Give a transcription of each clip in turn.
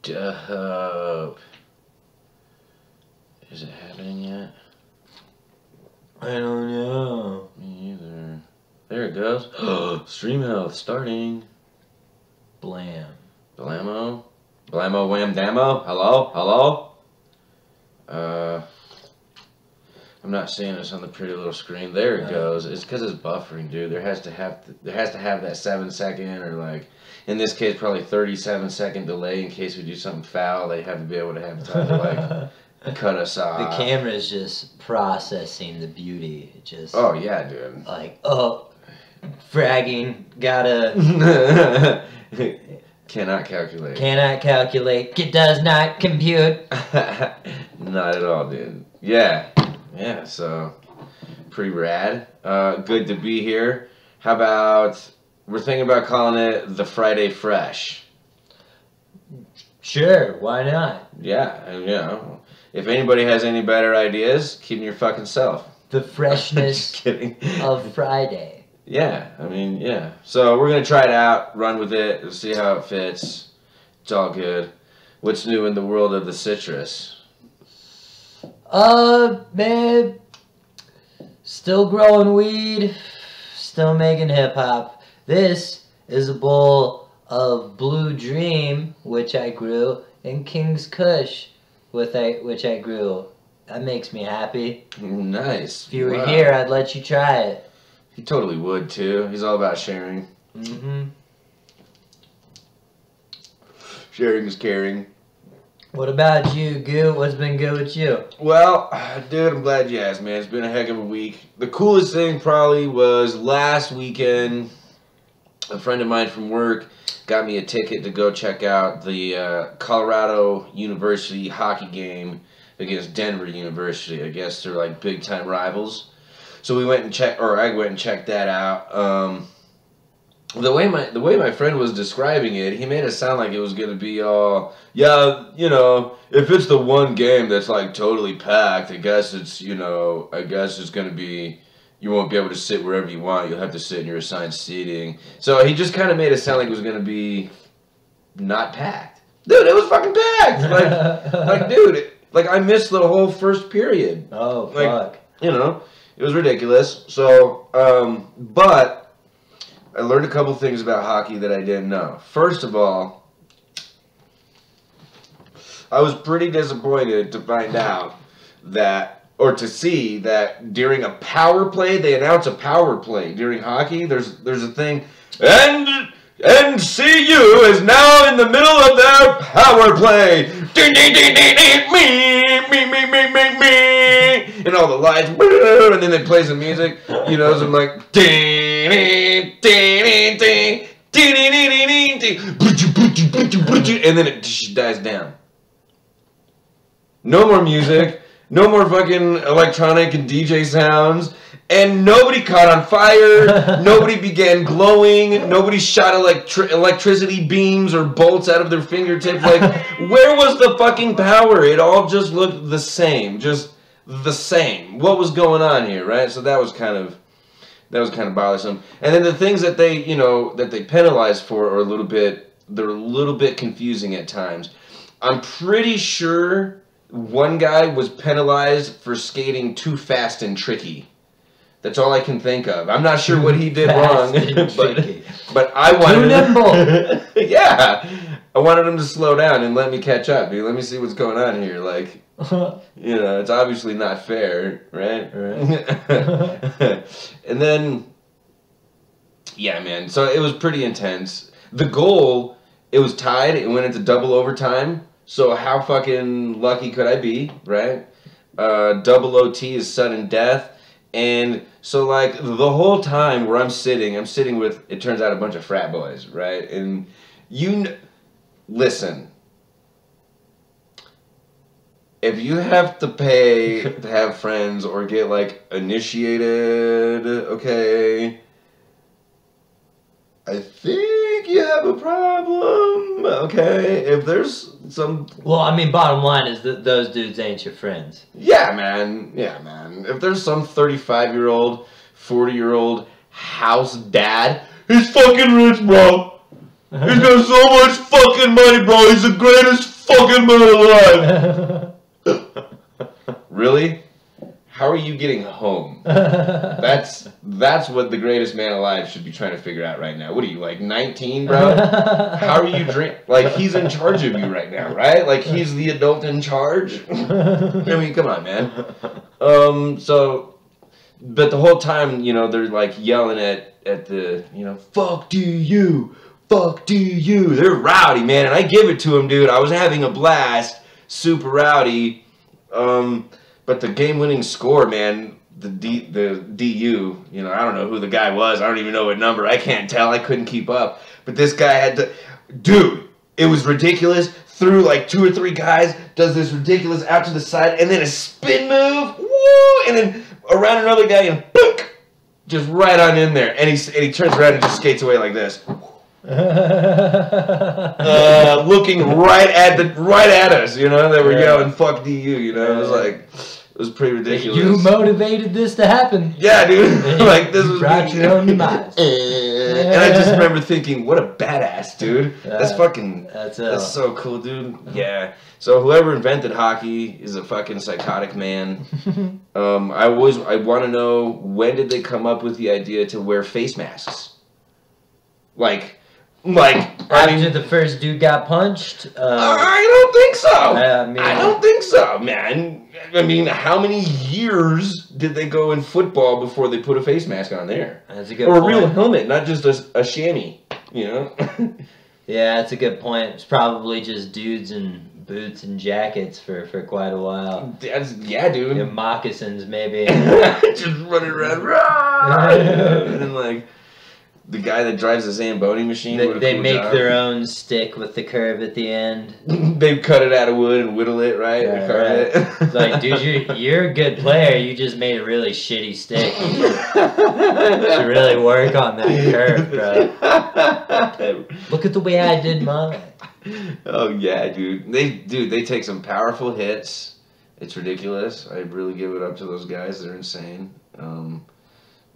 Dope. Is it happening yet? I don't know. Me either. There it goes. Stream health starting. Blam. Blammo? Blammo wham dammo? Hello? Hello? I'm not seeing this on the pretty little screen. There it goes. It's because it's buffering, dude. There has to have that 7-second or like, in this case, probably 37-second delay in case we do something foul. They have to be able to have time to like cut us off. The camera's just processing the beauty. It just. Oh yeah, dude. Like fragging. Gotta. Cannot calculate. Cannot calculate. It does not compute. Not at all, dude. Yeah. Yeah, so pretty rad. Good to be here. How about, we're thinking about calling it the Friday Fresh. Sure, why not? Yeah, and you know, if anybody has any better ideas, keep them your fucking self. The freshness Just kidding. of Friday. Yeah, I mean, yeah. So we're going to try it out, run with it, see how it fits. It's all good. What's new in the world of the citrus? Man, still growing weed, still making hip hop. This is a bowl of Blue Dream, which I grew, and King's Kush, which I grew. That makes me happy. Nice. If you were here, I'd let you try it. He totally would too. He's all about sharing. Mm-hmm. Sharing is caring. What about you, Goo? What's been good with you? Well, dude, I'm glad you asked, man. It's been a heck of a week. The coolest thing probably was last weekend, a friend of mine from work got me a ticket to go check out the Colorado University hockey game against Denver University. I guess they're like big time rivals. So we went and I went and checked that out. The way my friend was describing it, he made it sound like it was gonna be all, yeah, you know, if it's the one game that's like totally packed, I guess it's gonna be, you won't be able to sit wherever you want. You'll have to sit in your assigned seating. So he just kind of made it sound like it was gonna be not packed. Dude, it was fucking packed. Like, dude, like I missed the whole first period. Oh, like, fuck. You know, it was ridiculous. So, but I learned a couple things about hockey that I didn't know. First of all, I was pretty disappointed to find out that, or to see that during a power play, they announce a power play during hockey. There's a thing, and CU is now in the middle of their power play. Ding ding ding ding ding, me, and all the lights, and then they play some music, you know, some like ding ding ding ding ding ding ding, and then it dies down. No more music, no more fucking electronic and DJ sounds. And nobody caught on fire, nobody began glowing, nobody shot electricity beams or bolts out of their fingertips. Like, where was the fucking power? It all just looked the same, just the same. What was going on here, right? So that was kind of bothersome. And then the things that they, that they penalized for are they're a little bit confusing at times. I'm pretty sure one guy was penalized for skating too fast and tricky. That's all I can think of. I'm not sure what he did wrong, but I wanted him. Yeah, I wanted him to slow down and let me catch up, dude. Let me see what's going on here. Like, it's obviously not fair, right? And then, yeah, man. So it was pretty intense. The goal, it was tied. It went into double overtime. So how fucking lucky could I be, right? Double OT is sudden death. And so, like, the whole time where I'm sitting with, it turns out, a bunch of frat boys, right? And listen, if you have to pay to have friends or get, like, initiated, okay, I think you have a problem, okay? If there's some... Well, I mean, bottom line is that those dudes ain't your friends. Yeah, man. Yeah, man. If there's some 35-year-old, 40-year-old house dad, he's fucking rich, bro. He's got so much fucking money, bro. He's the greatest fucking man alive. Really? How are you getting home? That's what the greatest man alive should be trying to figure out right now. What are you, like 19, bro? How are you like, he's in charge of you right now, right? Like, he's the adult in charge? I mean, come on, man. But the whole time, you know, they're like yelling at the, you know, fuck DU, fuck DU. They're rowdy, man, and I give it to them, dude. I was having a blast, super rowdy. But the game-winning score, man, the DU, you know, I don't know who the guy was. I don't even know what number. I can't tell. I couldn't keep up. But this guy had to, dude, it was ridiculous. Through like 2 or 3 guys, does this ridiculous out to the side, and then a spin move, woo, and then around another guy, and boink, just right on in there. And he turns around and just skates away like this. Looking right at us, you know, they were yelling "fuck DU," you know. It was like, it was pretty ridiculous. You motivated this to happen. Yeah, dude. Like, this was brought your own demise. And I just remember thinking, what a badass, dude. That's so cool, dude. Yeah. So whoever invented hockey is a fucking psychotic man. I want to know, when did they come up with the idea to wear face masks? After the first dude got punched? I don't think so. I don't think so, man. I mean, how many years did they go in football before they put a face mask on there? That's a good point. Or a real helmet, not just a chamois, you know? Yeah, that's a good point. It's probably just dudes in boots and jackets for quite a while. Yeah, dude. Yeah, moccasins, maybe. Just running around. And then, like, the guy that drives the Zamboni machine. They make their own stick with the curve at the end. They cut it out of wood and whittle it, right? Yeah, right. It's like, dude, you're a good player. You just made a really shitty stick. You should really work on that curve, bro. Look at the way I did mine. Oh yeah, dude. They take some powerful hits. It's ridiculous. I really give it up to those guys. They're insane. You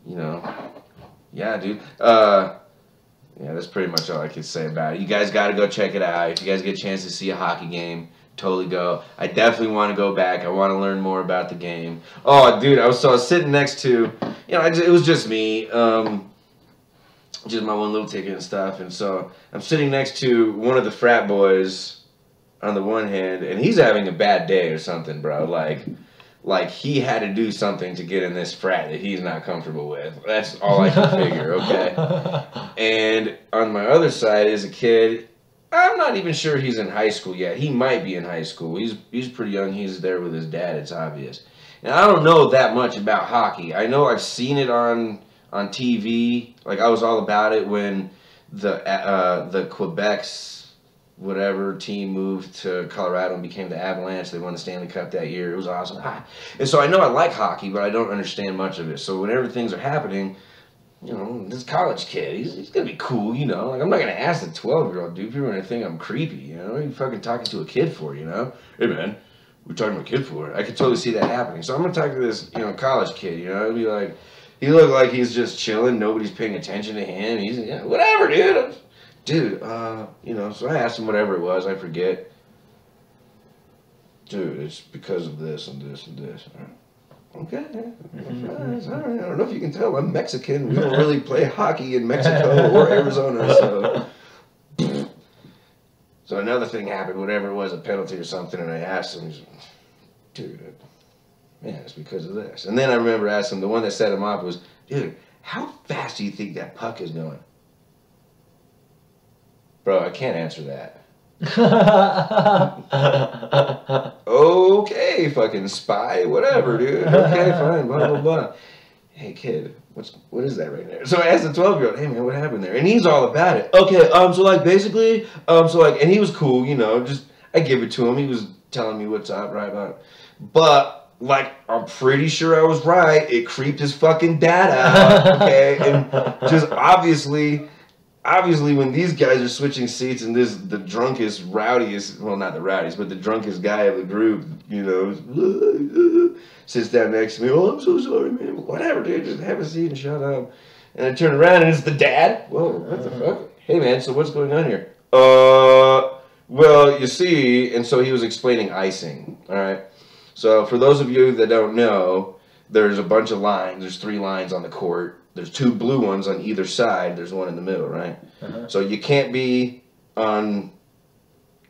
know. Yeah, dude. Yeah, that's pretty much all I can say about it. You guys got to go check it out. If you guys get a chance to see a hockey game, totally go. I definitely want to go back. I want to learn more about the game. Oh, dude, I was sitting next to, you know, it was just me, just my one little ticket and stuff. And so I'm sitting next to one of the frat boys on the one hand, and he's having a bad day or something, bro. Like he had to do something to get in this frat that he's not comfortable with. That's all I can figure, okay? And on my other side is a kid. I'm not even sure he's in high school yet. He might be in high school. He's pretty young. He's there with his dad, it's obvious. And I don't know that much about hockey. I know I've seen it on TV. Like, I was all about it when the Quebec's whatever team moved to Colorado and became the Avalanche. They won the Stanley Cup that year. It was awesome. And so I know I like hockey, but I don't understand much of it. So whenever things are happening, you know, this college kid, he's going to be cool, you know. Like, I'm not going to ask the 12-year-old dude. People are going to think I'm creepy, you know. What are you fucking talking to a kid for, you know? Hey, man, we're talking to a kid for. I could totally see that happening. So I'm going to talk to this, you know, college kid, you know. It'd be like, he looked like he's just chilling. Nobody's paying attention to him. He's, you know, whatever, dude. Dude, you know, so I asked him whatever it was, I forget. Dude, it's because of this and this and this. Okay, all right. I don't know if you can tell, I'm Mexican. We don't really play hockey in Mexico or Arizona, so. So another thing happened, whatever it was, a penalty or something, and I asked him, dude, man, it's because of this. And then I remember asking him, the one that set him off was, dude, how fast do you think that puck is going? Bro, I can't answer that. Okay, fucking spy, whatever, dude. Okay, fine, blah, blah, blah. Hey, kid, what is that right there? So I asked the 12-year-old, hey, man, what happened there? And he's all about it. Okay, so, like, basically, and he was cool, you know, just, I give it to him. He was telling me what's up, right about it. But, like, I'm pretty sure I was right. It creeped his fucking dad out, okay? And just obviously, when these guys are switching seats and the drunkest, rowdiest, well, not the rowdiest, but the drunkest guy of the group, you know, sits down next to me. Oh, I'm so sorry, man. Whatever, dude. Just have a seat and shut up. And I turn around and it's the dad. Whoa, what the fuck? hey man, so what's going on here? Well, you see, and so he was explaining icing, all right? So for those of you that don't know, there's a bunch of lines. There's 3 lines on the court. There's 2 blue ones on either side. There's one in the middle, right? Uh-huh. So you can't be on,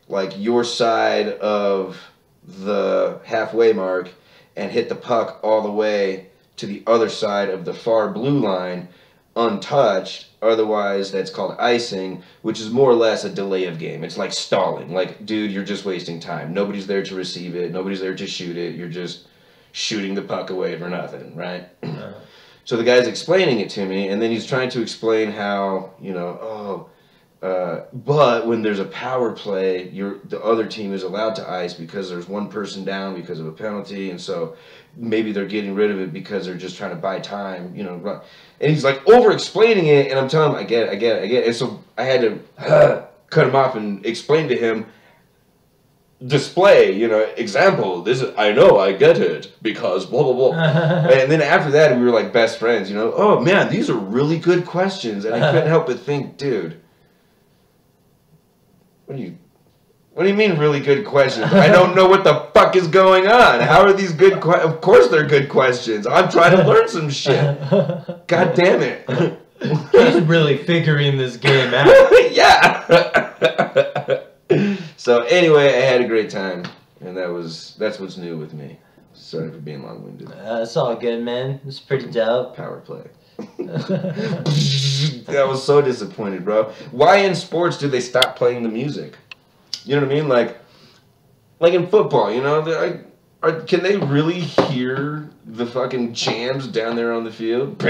like, your side of the halfway mark and hit the puck all the way to the other side of the far blue line untouched. Otherwise, that's called icing, which is more or less a delay of game. It's like stalling. Like, dude, you're just wasting time. Nobody's there to receive it. Nobody's there to shoot it. You're just shooting the puck away for nothing, right? So the guy's explaining it to me, and then he's trying to explain how, you know, but when there's a power play, the other team is allowed to ice because there's one person down because of a penalty, and so maybe they're getting rid of it because they're just trying to buy time, you know. And he's like over-explaining it, and I'm telling him, I get it. And so I had to cut him off and explain to him, display, you know, example, this is, I know, I get it, because blah, blah, blah. And then after that, we were like best friends, you know. Oh, man, these are really good questions. And I couldn't help but think, dude, what do you mean really good questions? I don't know what the fuck is going on. How are these good questions? Of course they're good questions. I'm trying to learn some shit. God damn it. He's really figuring this game out. Yeah. So anyway, I had a great time, and that's what's new with me. Sorry for being long-winded. It's all good, man. It's pretty dope. Power play. I was so disappointed, bro. Why in sports do they stop playing the music? You know what I mean? Like in football, you know, can they really hear the fucking jams down there on the field?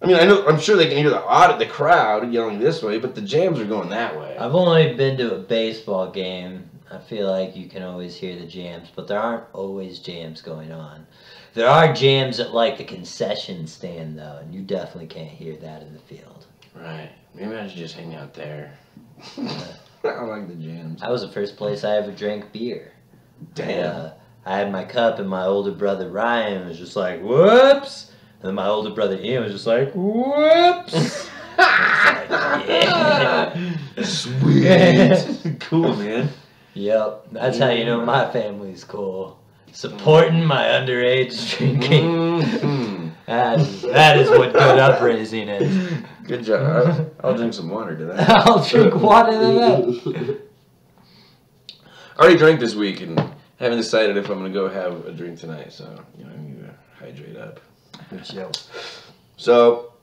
I mean, I'm sure they can hear the crowd yelling this way, but the jams are going that way. I've only been to a baseball game. I feel like you can always hear the jams, but there aren't always jams going on. There are jams at, like, the concession stand, though, and you definitely can't hear that in the field. Right. Maybe I should just hang out there. I like the jams. That was the first place I ever drank beer. Damn. I had my cup, and my older brother Ryan was just like, whoops! And then my older brother Ian was just like, whoops! Like, yeah. Sweet. Cool, man. Yep. That's how you know my family's cool. Supporting my underage drinking. Mm-hmm. That is what good upraising is. Good job. I'll drink some water to that. I'll drink water to that. I already drank this week and haven't decided if I'm going to go have a drink tonight. So, you know, I need to hydrate up. So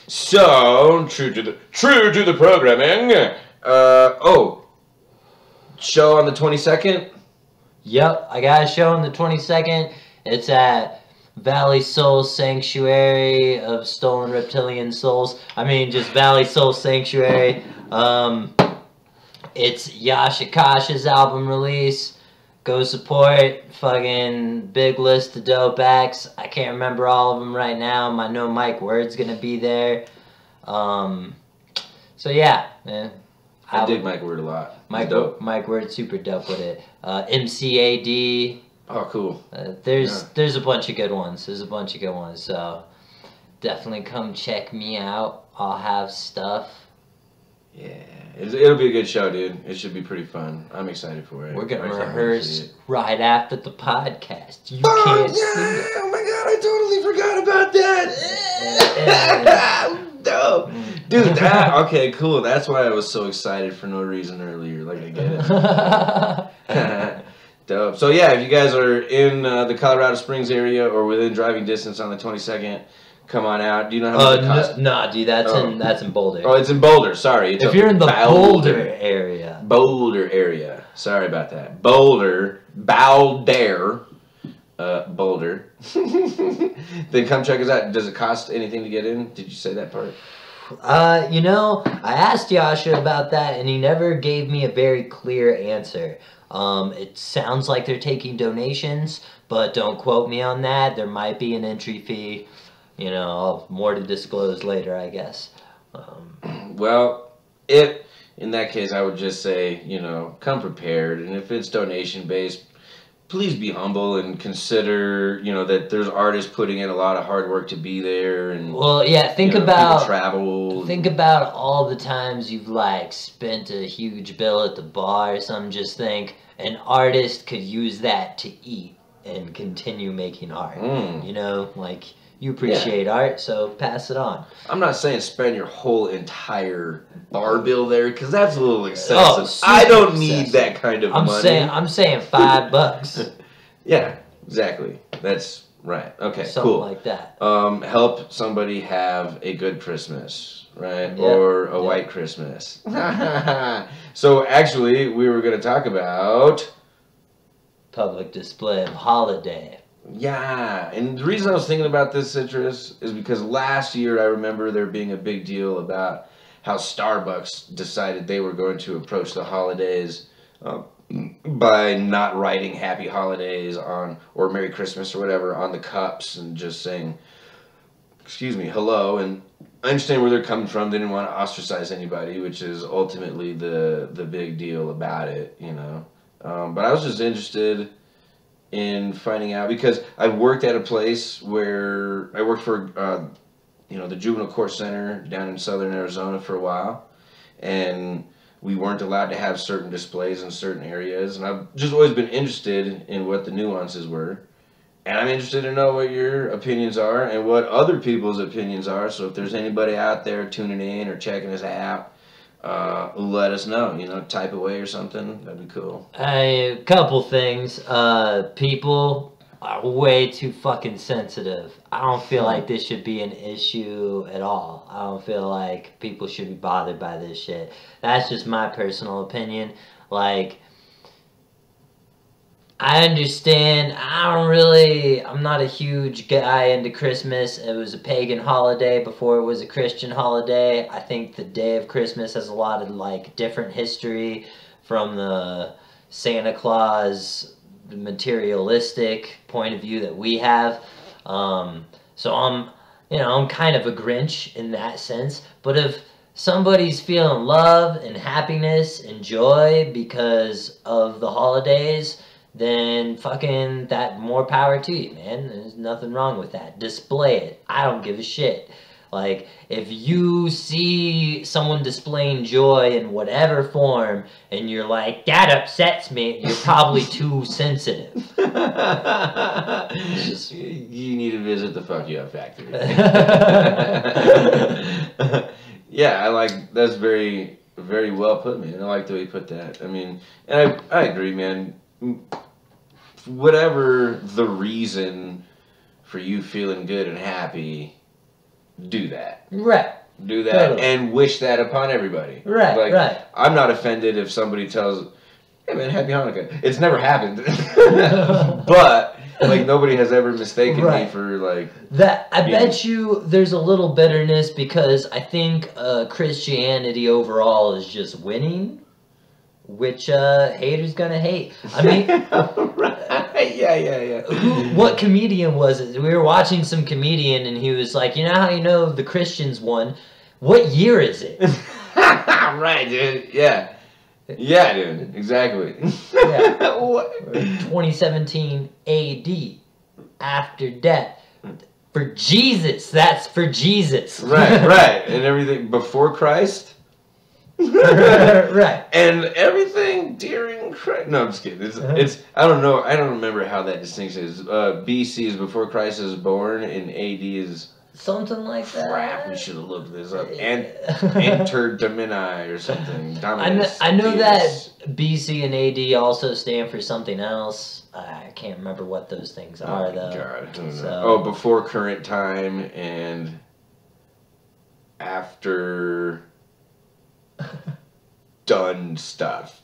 true to the programming. Show on the 22nd. Yep, I got a show on the 22nd. It's at Valley Soul Sanctuary of Stolen Reptilian Souls. I mean, just Valley Soul Sanctuary. It's Yashikasha's album release. Go support. Fucking big list of dope acts. I can't remember all of them right now. I know Mike Word's gonna be there. So yeah, man. I dig Mike Word a lot. Mike Word's super dope with it. MCAD. Oh, cool. There's a bunch of good ones. So definitely come check me out. I'll have stuff. Yeah, it'll be a good show, dude. It should be pretty fun. I'm excited for it. We're gonna rehearse right after the podcast. You can't see it. Oh my god, I totally forgot about that. Dope. Dude, okay, cool. That's why I was so excited for no reason earlier. Like, I get it. Dope. So yeah, if you guys are in the Colorado Springs area or within driving distance on the 22nd, come on out. Do you know how much it costs? Nah, dude, that's in Boulder. Oh, it's in Boulder. Sorry. If you're in the Boulder area. Boulder area. Sorry about that. Boulder. Boulder. Then come check us out. Does it cost anything to get in? Did you say that part? You know, I asked Yasha about that, and he never gave me a very clear answer. It sounds like they're taking donations, but don't quote me on that. There might be an entry fee. You know, more to disclose later, I guess. Well, in that case, I would just say, you know, come prepared. And if it's donation-based, please be humble and consider, that there's artists putting in a lot of hard work to be there, and well, yeah, people travel. Think about all the times you've like spent a huge bill at the bar or something. Just think, an artist could use that to eat and continue making art. You know, like you appreciate art, so pass it on. I'm not saying spend your whole entire bar bill there, because that's a little excessive. Oh, I don't need that kind of money. I'm saying $5. Yeah, exactly. That's right. Okay, Something cool. like that. Help somebody have a good Christmas, right? Yep. Or a white Christmas. So actually, we were going to talk about Public display of holiday. Yeah, and the reason I was thinking about this, Citrus, is because last year I remember there being a big deal about how Starbucks decided they were going to approach the holidays by not writing Happy Holidays on, or Merry Christmas or whatever, on the cups, and just saying, excuse me, hello. And I understand where they're coming from. They didn't want to ostracize anybody, which is ultimately the big deal about it, But I was just interested in finding out, because I worked at a place where I worked for, the Juvenile Court Center down in southern Arizona for a while, and we weren't allowed to have certain displays in certain areas, and I've just always been interested in what the nuances were, and I'm interested to know what your opinions are and what other people's opinions are. So if there's anybody out there tuning in or checking this out, let us know, type away or something. That'd be cool. A couple things. People are way too fucking sensitive. I don't feel like this should be an issue at all. I don't feel like people should be bothered by this shit. That's just my personal opinion. Like, I understand. I'm not a huge guy into Christmas. It was a pagan holiday before it was a Christian holiday. I think the day of Christmas has a lot of like different history from the Santa Claus materialistic point of view that we have. So I'm kind of a Grinch in that sense. But if somebody's feeling love and happiness and joy because of the holidays, then fucking that, more power to you, man. There's nothing wrong with that. Display it. I don't give a shit. Like, if you see someone displaying joy in whatever form and you're like, that upsets me, you're probably too sensitive. You need to visit the Fuck You Up Factory. Yeah, that's very, very well put, man. I like the way you put that. I mean, and I agree, man. Whatever the reason for you feeling good and happy, do that. Right. Do that, totally. And wish that upon everybody. Right, right. I'm not offended if somebody tells, hey man, happy Hanukkah. It's never happened. But, nobody has ever mistaken me for, that. I bet you there's a little bitterness because I think Christianity overall is just winning. Which haters gonna hate. I mean, yeah. What comedian was it? We were watching some comedian, and he was like, how the Christians won? What year is it? Right, dude. Yeah, dude. Exactly. Yeah. 2017 A.D. after death. For Jesus. That's for Jesus. Right. And everything before Christ. Right. And everything during Christ. No, I'm just kidding. It's I don't know. I don't remember how that distinction is. BC is before Christ is born, and AD is something like that. Crap, we should have looked this up. Enter Domini or something. Dominus, I know that BC and AD also stand for something else. I can't remember what those things are, though. God, so. Before current time and after done stuff.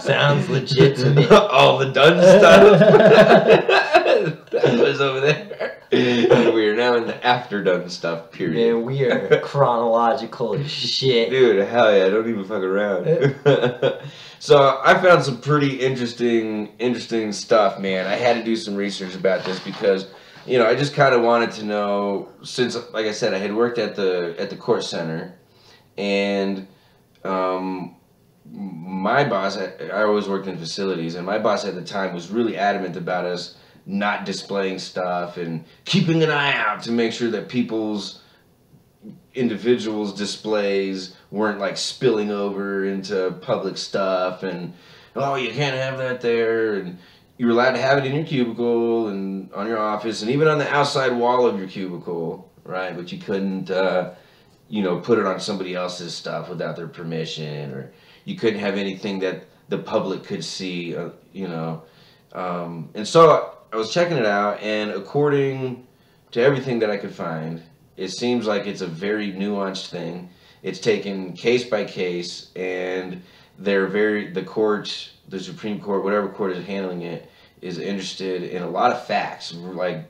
Sounds legit to me. All the done stuff. That was over there. We are now in the after done stuff period. Man, we are chronological as shit. Dude, hell yeah, don't even fuck around. So I found some pretty interesting stuff, man. I had to do some research about this because, I just kind of wanted to know, since, like I said, I had worked at the court center, and my boss, I always worked in facilities, and my boss at the time was really adamant about us not displaying stuff and keeping an eye out to make sure that individuals' displays weren't like spilling over into public stuff, and oh, you can't have that there, and you were allowed to have it in your cubicle and on your office and even on the outside wall of your cubicle, right? But you couldn't put it on somebody else's stuff without their permission, or you couldn't have anything that the public could see, and so I was checking it out, and according to everything that I could find, it seems like it's a very nuanced thing. It's taken case by case, and the Supreme Court, whatever court is handling it, is interested in a lot of facts, like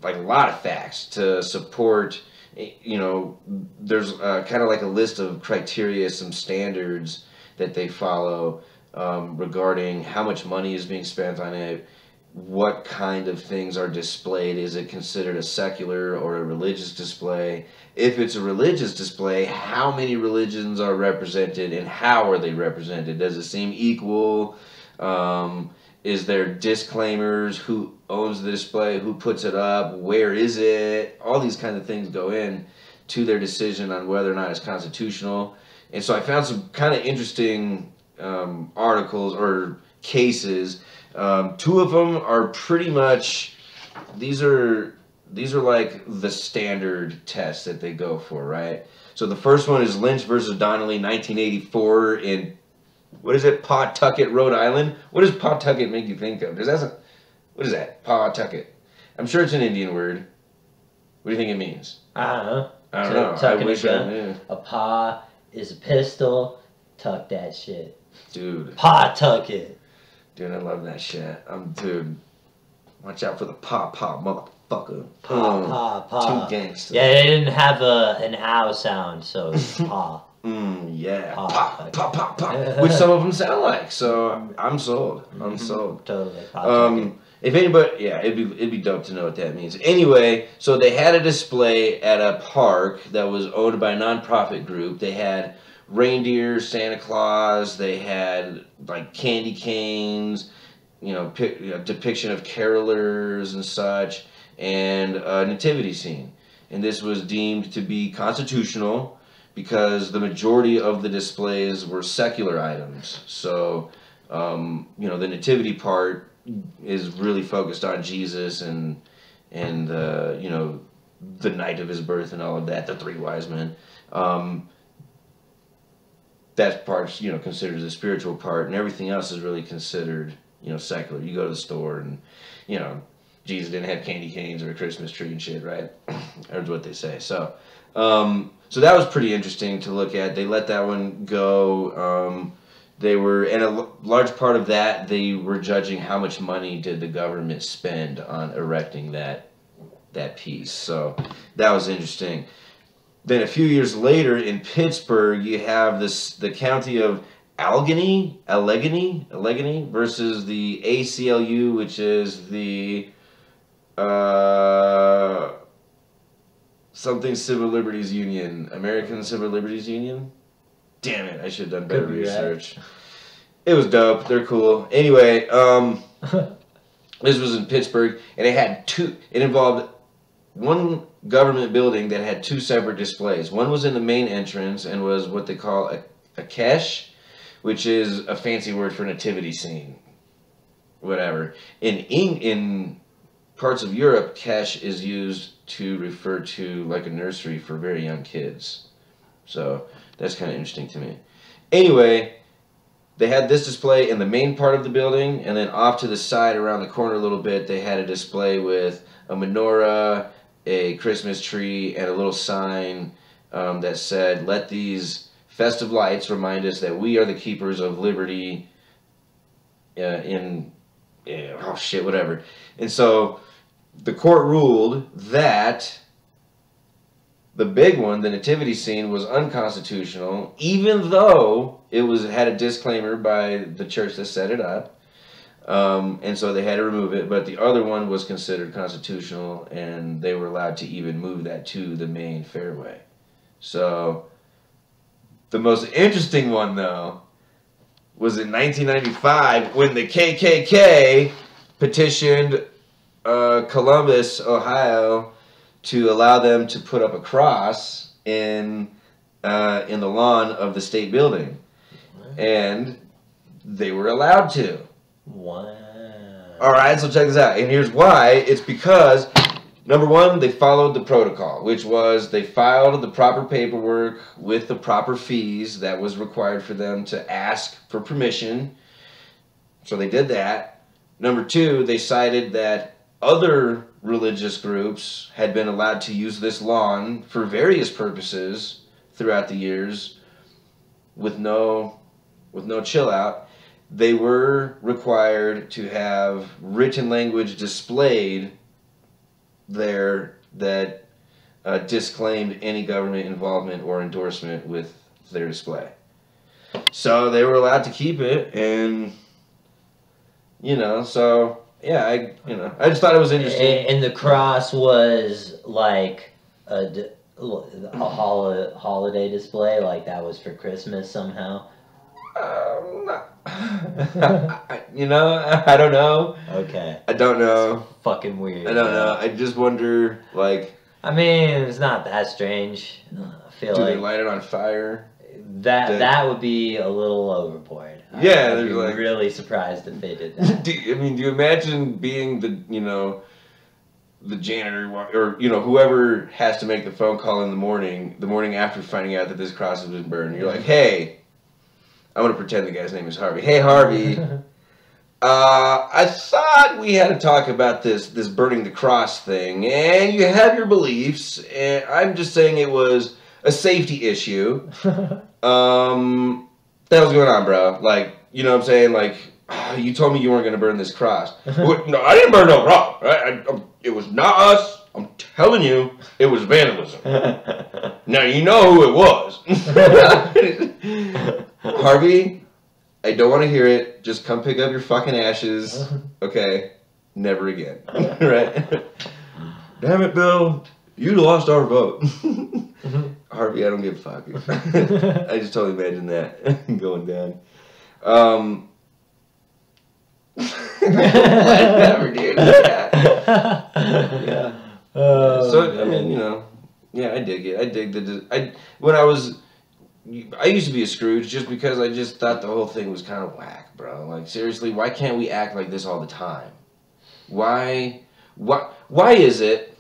a lot of facts to support. There's kind of like a list of criteria, some standards that they follow regarding how much money is being spent on it, what kind of things are displayed. Is it considered a secular or a religious display? If it's a religious display, how many religions are represented and how are they represented? Does it seem equal? Is there disclaimers? Who owns the display? Who puts it up? Where is it? All these kind of things go in to their decision on whether or not it's constitutional. And so I found some kind of interesting articles or cases. Two of them are pretty much, these are like the standard tests that they go for, right? So the first one is Lynch versus Donnelly, 1984 in, what is it, Pawtucket, Rhode Island? What does Pawtucket make you think of? What is that? Pawtucket. I'm sure it's an Indian word. What do you think it means? I don't know. I wish I knew. A paw is a pistol. Tuck that shit. Dude. Pawtucket. Dude, I love that shit. Dude, watch out for the paw, motherfucker. Paw. Too gangster. Yeah, they didn't have an ow sound, so it's paw. Yeah. Paw. Which some of them sound like. So I'm sold. I'm sold. Totally. If anybody, yeah, it'd be dope to know what that means. Anyway, so they had a display at a park that was owned by a nonprofit group. They had reindeer, Santa Claus. They had like candy canes, depiction of carolers and such, and a nativity scene. And this was deemed to be constitutional because the majority of the displays were secular items. So, the nativity part is really focused on Jesus and the night of his birth and all of that, the three wise men. That part's, considered the spiritual part, and everything else is really considered, secular. You go to the store and, Jesus didn't have candy canes or a Christmas tree and shit, right? That's what they say. So, so that was pretty interesting to look at. They let that one go. And a large part of that, they were judging how much money did the government spend on erecting that piece. So that was interesting. Then a few years later in Pittsburgh, you have the county of Allegheny versus the ACLU, which is the something Civil Liberties Union, American Civil Liberties Union. Damn it, I should have done better research. Right. It was dope. They're cool. Anyway, this was in Pittsburgh, and it involved one government building that had two separate displays. One was in the main entrance and was what they call a cache, which is a fancy word for nativity scene. Whatever. In parts of Europe, cache is used to refer to like a nursery for very young kids. So that's kind of interesting to me. Anyway, they had this display in the main part of the building, and then off to the side around the corner a little bit, they had a display with a menorah, a Christmas tree, and a little sign that said, "Let these festive lights remind us that we are the keepers of liberty whatever." And so the court ruled that the big one, the nativity scene, was unconstitutional, even though it had a disclaimer by the church that set it up. And so they had to remove it, but the other one was considered constitutional, and they were allowed to even move that to the main fairway. So The most interesting one, though, was in 1995 when the KKK petitioned Columbus, Ohio, to allow them to put up a cross in the lawn of the state building, and they were allowed to. Wow. All right, so check this out, and here's why. It's because, number one, they followed the protocol, which was they filed the proper paperwork with the proper fees that was required for them to ask for permission. So they did that. Number two, they cited that other religious groups had been allowed to use this lawn for various purposes throughout the years with no chill out. They were required to have written language displayed there that disclaimed any government involvement or endorsement with their display. So they were allowed to keep it, and so yeah, I just thought it was interesting. And the cross was like a holiday display, like that was for Christmas somehow. I don't know. Okay. I don't know. It's fucking weird. I don't know. I just wonder, like. I mean, it's not that strange. I feel do like they light it on fire? That would be a little overboard. Yeah, I'd be like really surprised if they did that. do you imagine being the janitor or whoever has to make the phone call in the morning after finding out that this cross has been burned? You're like, hey. I want to pretend the guy's name is Harvey. Hey, Harvey. I thought we had to talk about this burning the cross thing, and you have your beliefs, and I'm just saying it was a safety issue. What the hell's going on, bro? Like, you know what I'm saying? Like, you told me you weren't going to burn this cross. No, I didn't burn no cross. Right? It was not us. I'm telling you, it was vandalism. Now you know who it was. Harvey, I don't want to hear it. Just come pick up your fucking ashes. Okay? Never again. Right? Damn it, Bill. You lost our vote. Harvey, I don't give a fuck. I just totally imagine that going down. Never, dude. Yeah. So, I mean, yeah, I dig it. I dig I used to be a Scrooge just because I just thought the whole thing was kind of whack, bro. Like, seriously, why can't we act like this all the time? Why is it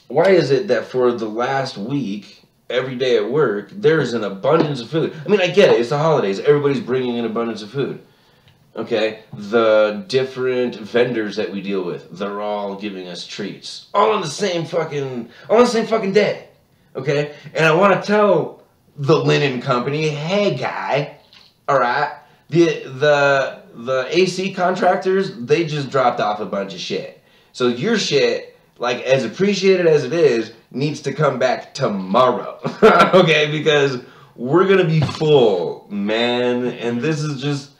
that for the last week, every day at work, there's an abundance of food? I mean, I get it. It's the holidays. Everybody's bringing an abundance of food. Okay? The different vendors that we deal with, they're all giving us treats. All on the same fucking day. Okay? And I want to tell the linen company, hey, guy, all right, the AC contractors, they just dropped off a bunch of shit. So your shit, like, as appreciated as it is, needs to come back tomorrow. Okay? Because we're going to be full, man. And this is just...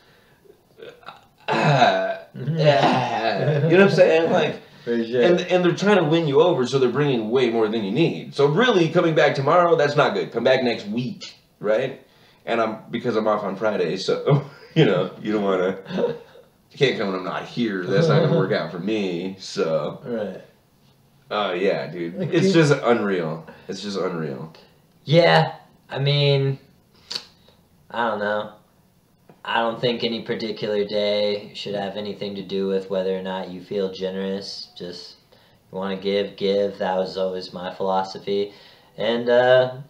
you know what I'm saying? Like, for sure. And they're trying to win you over, so they're bringing way more than you need. So really, coming back tomorrow, that's not good. Come back next week, right? And because I'm off on Friday, so you don't want to. You can't come when I'm not here. That's not gonna work out for me. So. Right. Oh yeah, dude. It's just unreal. It's just unreal. Yeah, I mean, I don't know. I don't think any particular day should have anything to do with whether or not you feel generous. Just, you want to give. That was always my philosophy. And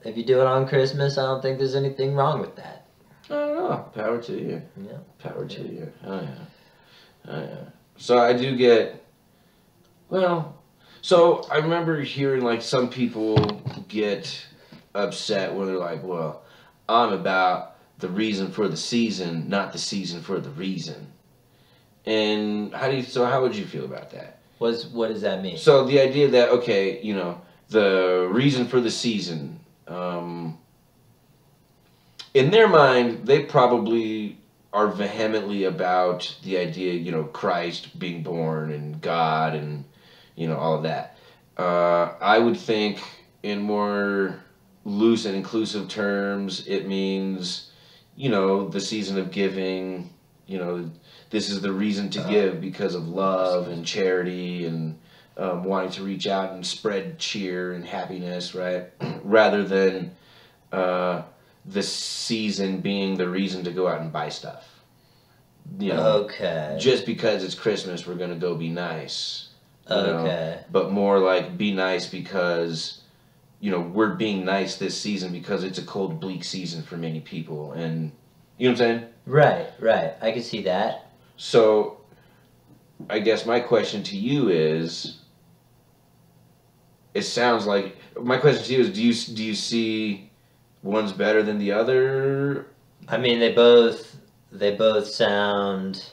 if you do it on Christmas, I don't think there's anything wrong with that. I don't know. Power to you. Yeah. Power to you. Oh, yeah. Oh, yeah. So I do get... Well, so I remember hearing, like, some people get upset when they're like, well, I'm about... the reason for the season, not the season for the reason. And how would you feel about that? What does that mean? So the idea that, okay, the reason for the season, in their mind, they probably are vehemently about the idea, Christ being born and God and, all of that. I would think in more loose and inclusive terms, it means, the season of giving. This is the reason to give because of love and charity and wanting to reach out and spread cheer and happiness, right? Rather than the season being the reason to go out and buy stuff. Okay. Just because it's Christmas, we're going to go be nice. Okay. But more like be nice because, we're being nice this season because it's a cold, bleak season for many people. And, you know what I'm saying? Right. I can see that. So, I guess my question to you is, it sounds like, my question to you is, do you see one's better than the other? I mean, they both sound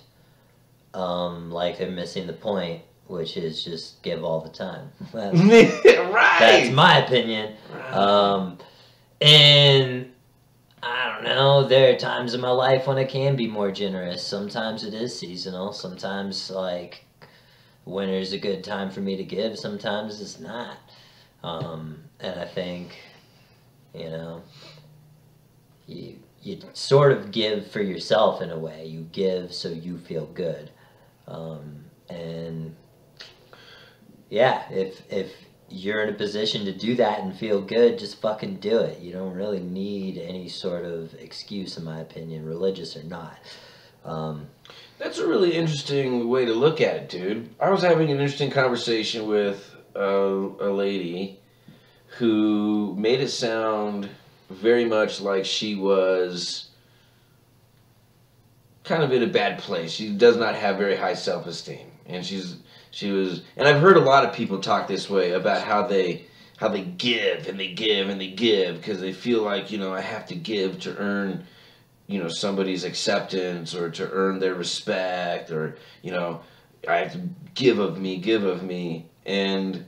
like they're missing the point, which is just give all the time. Right. That's my opinion. Right. And I don't know, there are times in my life when I can be more generous. Sometimes it is seasonal. Sometimes, like, winter's a good time for me to give. Sometimes it's not. And I think, you sort of give for yourself in a way. You give so you feel good. And yeah, if you're in a position to do that and feel good, just fucking do it. You don't really need any sort of excuse, in my opinion, religious or not. That's a really interesting way to look at it, dude. I was having an interesting conversation with a lady who made it sound very much like she was kind of in a bad place. She does not have very high self-esteem, and she was, and I've heard a lot of people talk this way about how they give and they give and they give because they feel like, I have to give to earn, somebody's acceptance or to earn their respect, or, I have to give of me. And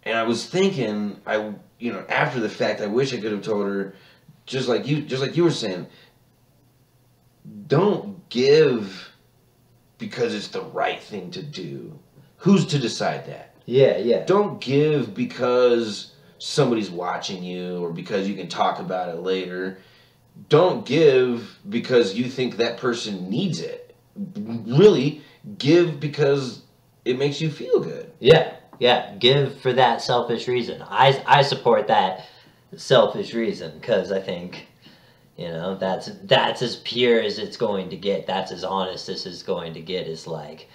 I was thinking, after the fact, I wish I could have told her, just like you were saying, don't give because it's the right thing to do. Who's to decide that? Yeah. Don't give because somebody's watching you or because you can talk about it later. Don't give because you think that person needs it. Really, give because it makes you feel good. Yeah. Give for that selfish reason. I support that selfish reason because I think, that's as pure as it's going to get. That's as honest as it's going to get. Is like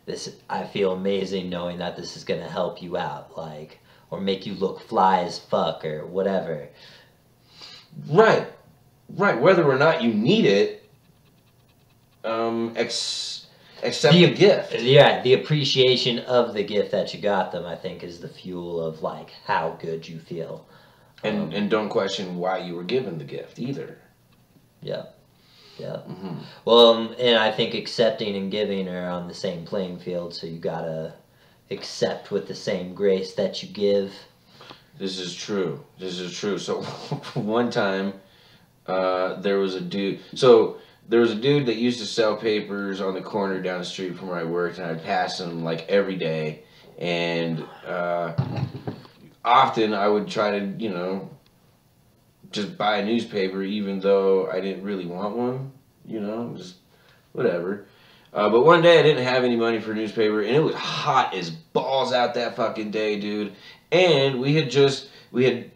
this. I feel amazing knowing that this is going to help you out, like, or make you look fly as fuck or whatever. Right. Whether or not you need it, accept the gift. Yeah, the appreciation of the gift that you got them, I think, is the fuel of, like, how good you feel. And don't question why you were given the gift either. Yeah. Mm-hmm. Well, and I think accepting and giving are on the same playing field, so you gotta accept with the same grace that you give. This is true. So one time, there was a dude. So there was a dude that used to sell papers on the corner down the street from where I worked, and I'd pass him like every day. And often I would try to, just buy a newspaper, even though I didn't really want one, just whatever. But one day I didn't have any money for a newspaper, and it was hot as balls out that fucking day, dude. And we had just had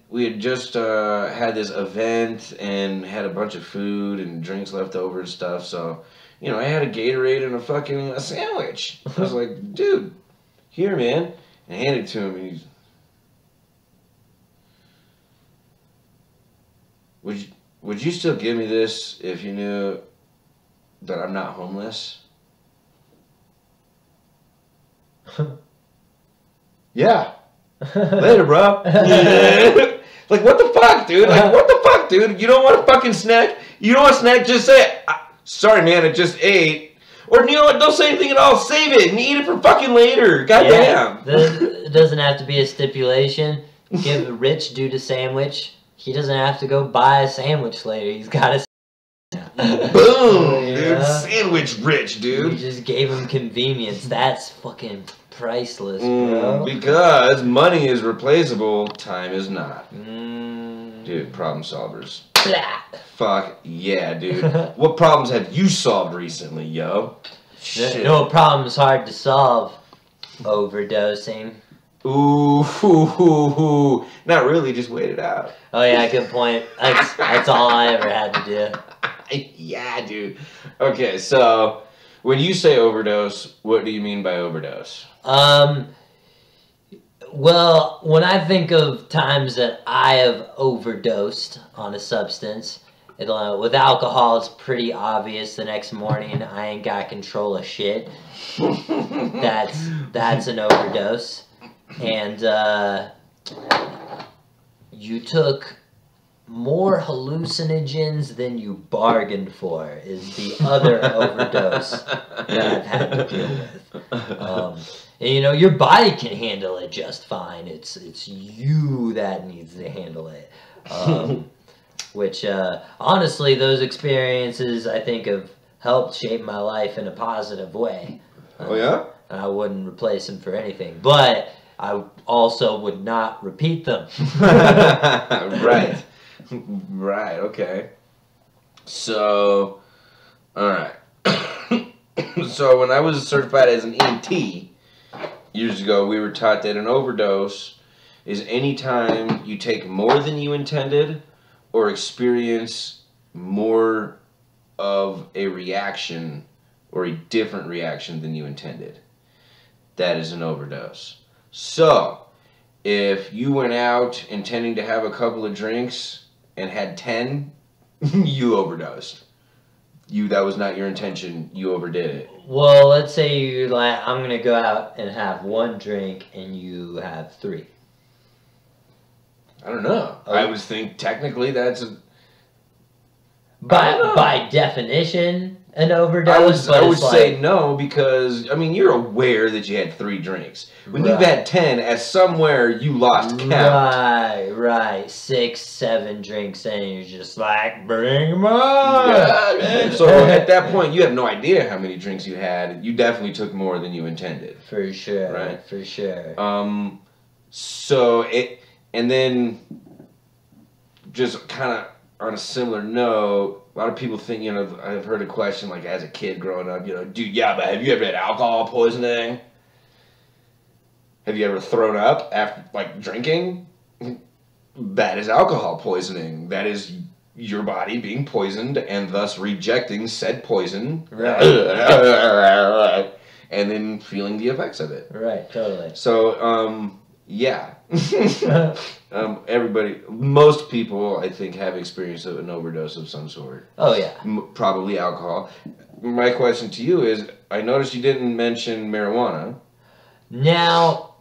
this event and had a bunch of food and drinks left over and stuff. So, I had a Gatorade and a sandwich. I was like, dude, here, man. And I handed it to him, and he's, would you still give me this if you knew that I'm not homeless? Yeah. Later, bro. Like, what the fuck, dude? You don't want a fucking snack? You don't want a snack? Just say, sorry, man, I just ate. Or, you know what? Don't say anything at all. Save it and eat it for fucking later. Goddamn. It doesn't have to be a stipulation. Give a rich dude a sandwich. He doesn't have to go buy a sandwich later. He's got a boom, dude. Sandwich rich, dude. You just gave him convenience. That's fucking priceless, bro. Because money is replaceable, time is not. Dude, problem solvers. Blah. Fuck yeah, dude. What problems have you solved recently, yo? Shit. You know what problem's hard to solve? Overdosing. Ooh. Not really, just wait it out. Oh yeah, good point. That's all I ever had to do. Yeah, dude. Okay, so when you say overdose, what do you mean by overdose? Well, when I think of times that I have overdosed on a substance, with alcohol, it's pretty obvious. The next morning, I ain't got control of shit. That's an overdose. And you took more hallucinogens than you bargained for is the other overdose that I've had to deal with. And, you know, your body can handle it just fine. It's you that needs to handle it. Which, honestly, those experiences, I think, have helped shape my life in a positive way. Oh, yeah? I wouldn't replace them for anything. But I also would not repeat them. Right. Right, okay. So, alright. So, when I was certified as an EMT years ago, we were taught that an overdose is any time you take more than you intended or experience more of a reaction or a different reaction than you intended. That is an overdose. So, if you went out intending to have a couple of drinks and had 10, you overdosed. That was not your intention. You overdid it. Well, let's say you're like, I'm going to go out and have one drink and you have 3. I don't know. Oh. I would think technically that's a... By definition, an overdose. I would say no because, I mean, you're aware that you had 3 drinks. When you've had 10, at somewhere you lost count. Right. 6, 7 drinks in, you're just like, bring them on. Yeah, man. So at that point, you have no idea how many drinks you had. You definitely took more than you intended. For sure. Right? For sure. And then, just kind of on a similar note, a lot of people think, you know, I've heard a question like as a kid growing up, you know, dude, yeah, but have you ever had alcohol poisoning? Have you ever thrown up after, like, drinking? That is alcohol poisoning. That is your body being poisoned and thus rejecting said poison. Right. And then feeling the effects of it. Right, totally. So, yeah. Most people, I think, have experienced an overdose of some sort. Oh, yeah. Probably alcohol. My question to you is, I noticed you didn't mention marijuana. Now,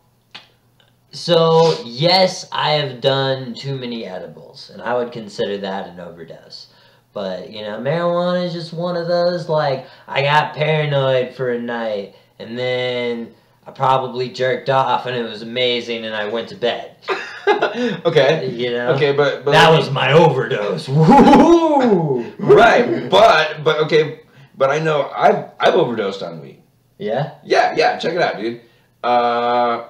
so, yes, I have done too many edibles, and I would consider that an overdose. But, you know, marijuana is just one of those, like, I got paranoid for a night, and then I probably jerked off, and it was amazing, and I went to bed. Okay. You know? Okay, but that was my overdose. Woo! Right, but I know I've overdosed on weed. Yeah? Yeah, check it out, dude.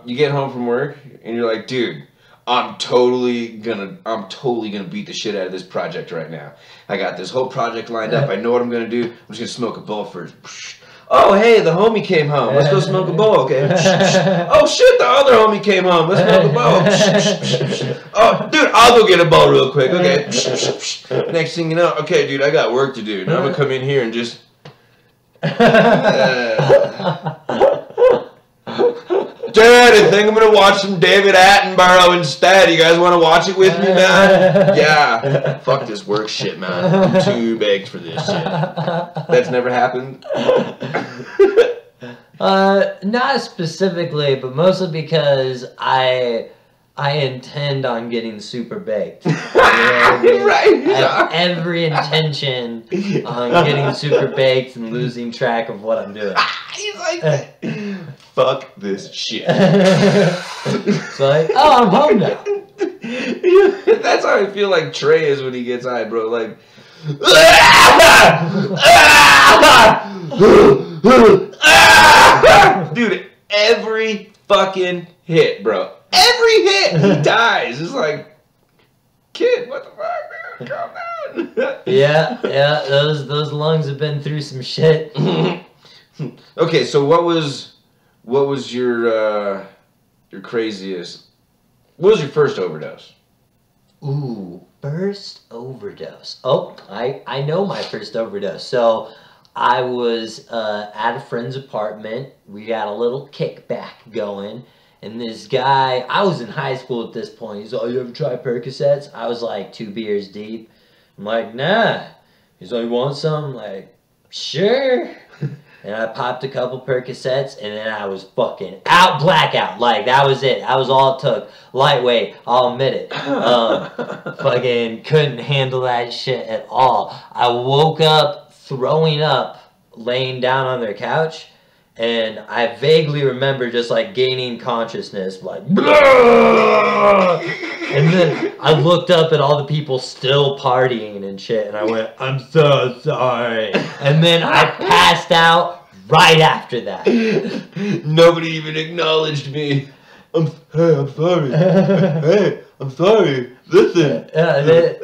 You get home from work, and you're like, dude, I'm totally gonna beat the shit out of this project right now. I got this whole project lined up. I know what I'm gonna do. I'm just gonna smoke a bowl first. Oh, hey, the homie came home. Let's go smoke a bowl, okay? Oh, shit, the other homie came home. Let's smoke a bowl. Oh, dude, I'll go get a bowl real quick, okay? Next thing you know, okay, dude, I got work to do. Now I'm gonna come in here and just... Dude, I think I'm gonna watch some David Attenborough instead. You guys want to watch it with me, man? Yeah. Fuck this work shit, man. I'm too baked for this shit. That's never happened? Not specifically, but mostly because I intend on getting super baked. You know what I mean? Right. I have every intention on getting super baked and losing track of what I'm doing. He's like, fuck this shit. It's like, oh, I'm home now. That's how I feel like Trey is when he gets high, bro. Like, dude, every fucking hit, bro. Every hit, he dies. It's like, kid, what the fuck, dude? Calm down. Yeah, those lungs have been through some shit. Okay, so what was your craziest? What was your first overdose? Ooh, first overdose. Oh, I know my first overdose. So I was at a friend's apartment. We got a little kickback going. And this guy, I was in high school at this point. He's like, you ever try Percocets? I was like 2 beers deep. I'm like, nah. He's like, you want some? I'm like, sure. And I popped a couple Percocets, and then I was fucking out, blackout. Like, that was it. That was all it took. Lightweight, I'll admit it. Fucking couldn't handle that shit at all. I woke up throwing up, laying down on their couch, and I vaguely remember just, like, gaining consciousness, like, blah! And then I looked up at all the people still partying and shit, and I went, I'm so sorry. And then I passed out right after that. Nobody even acknowledged me. I'm sorry. Hey, I'm sorry. Listen.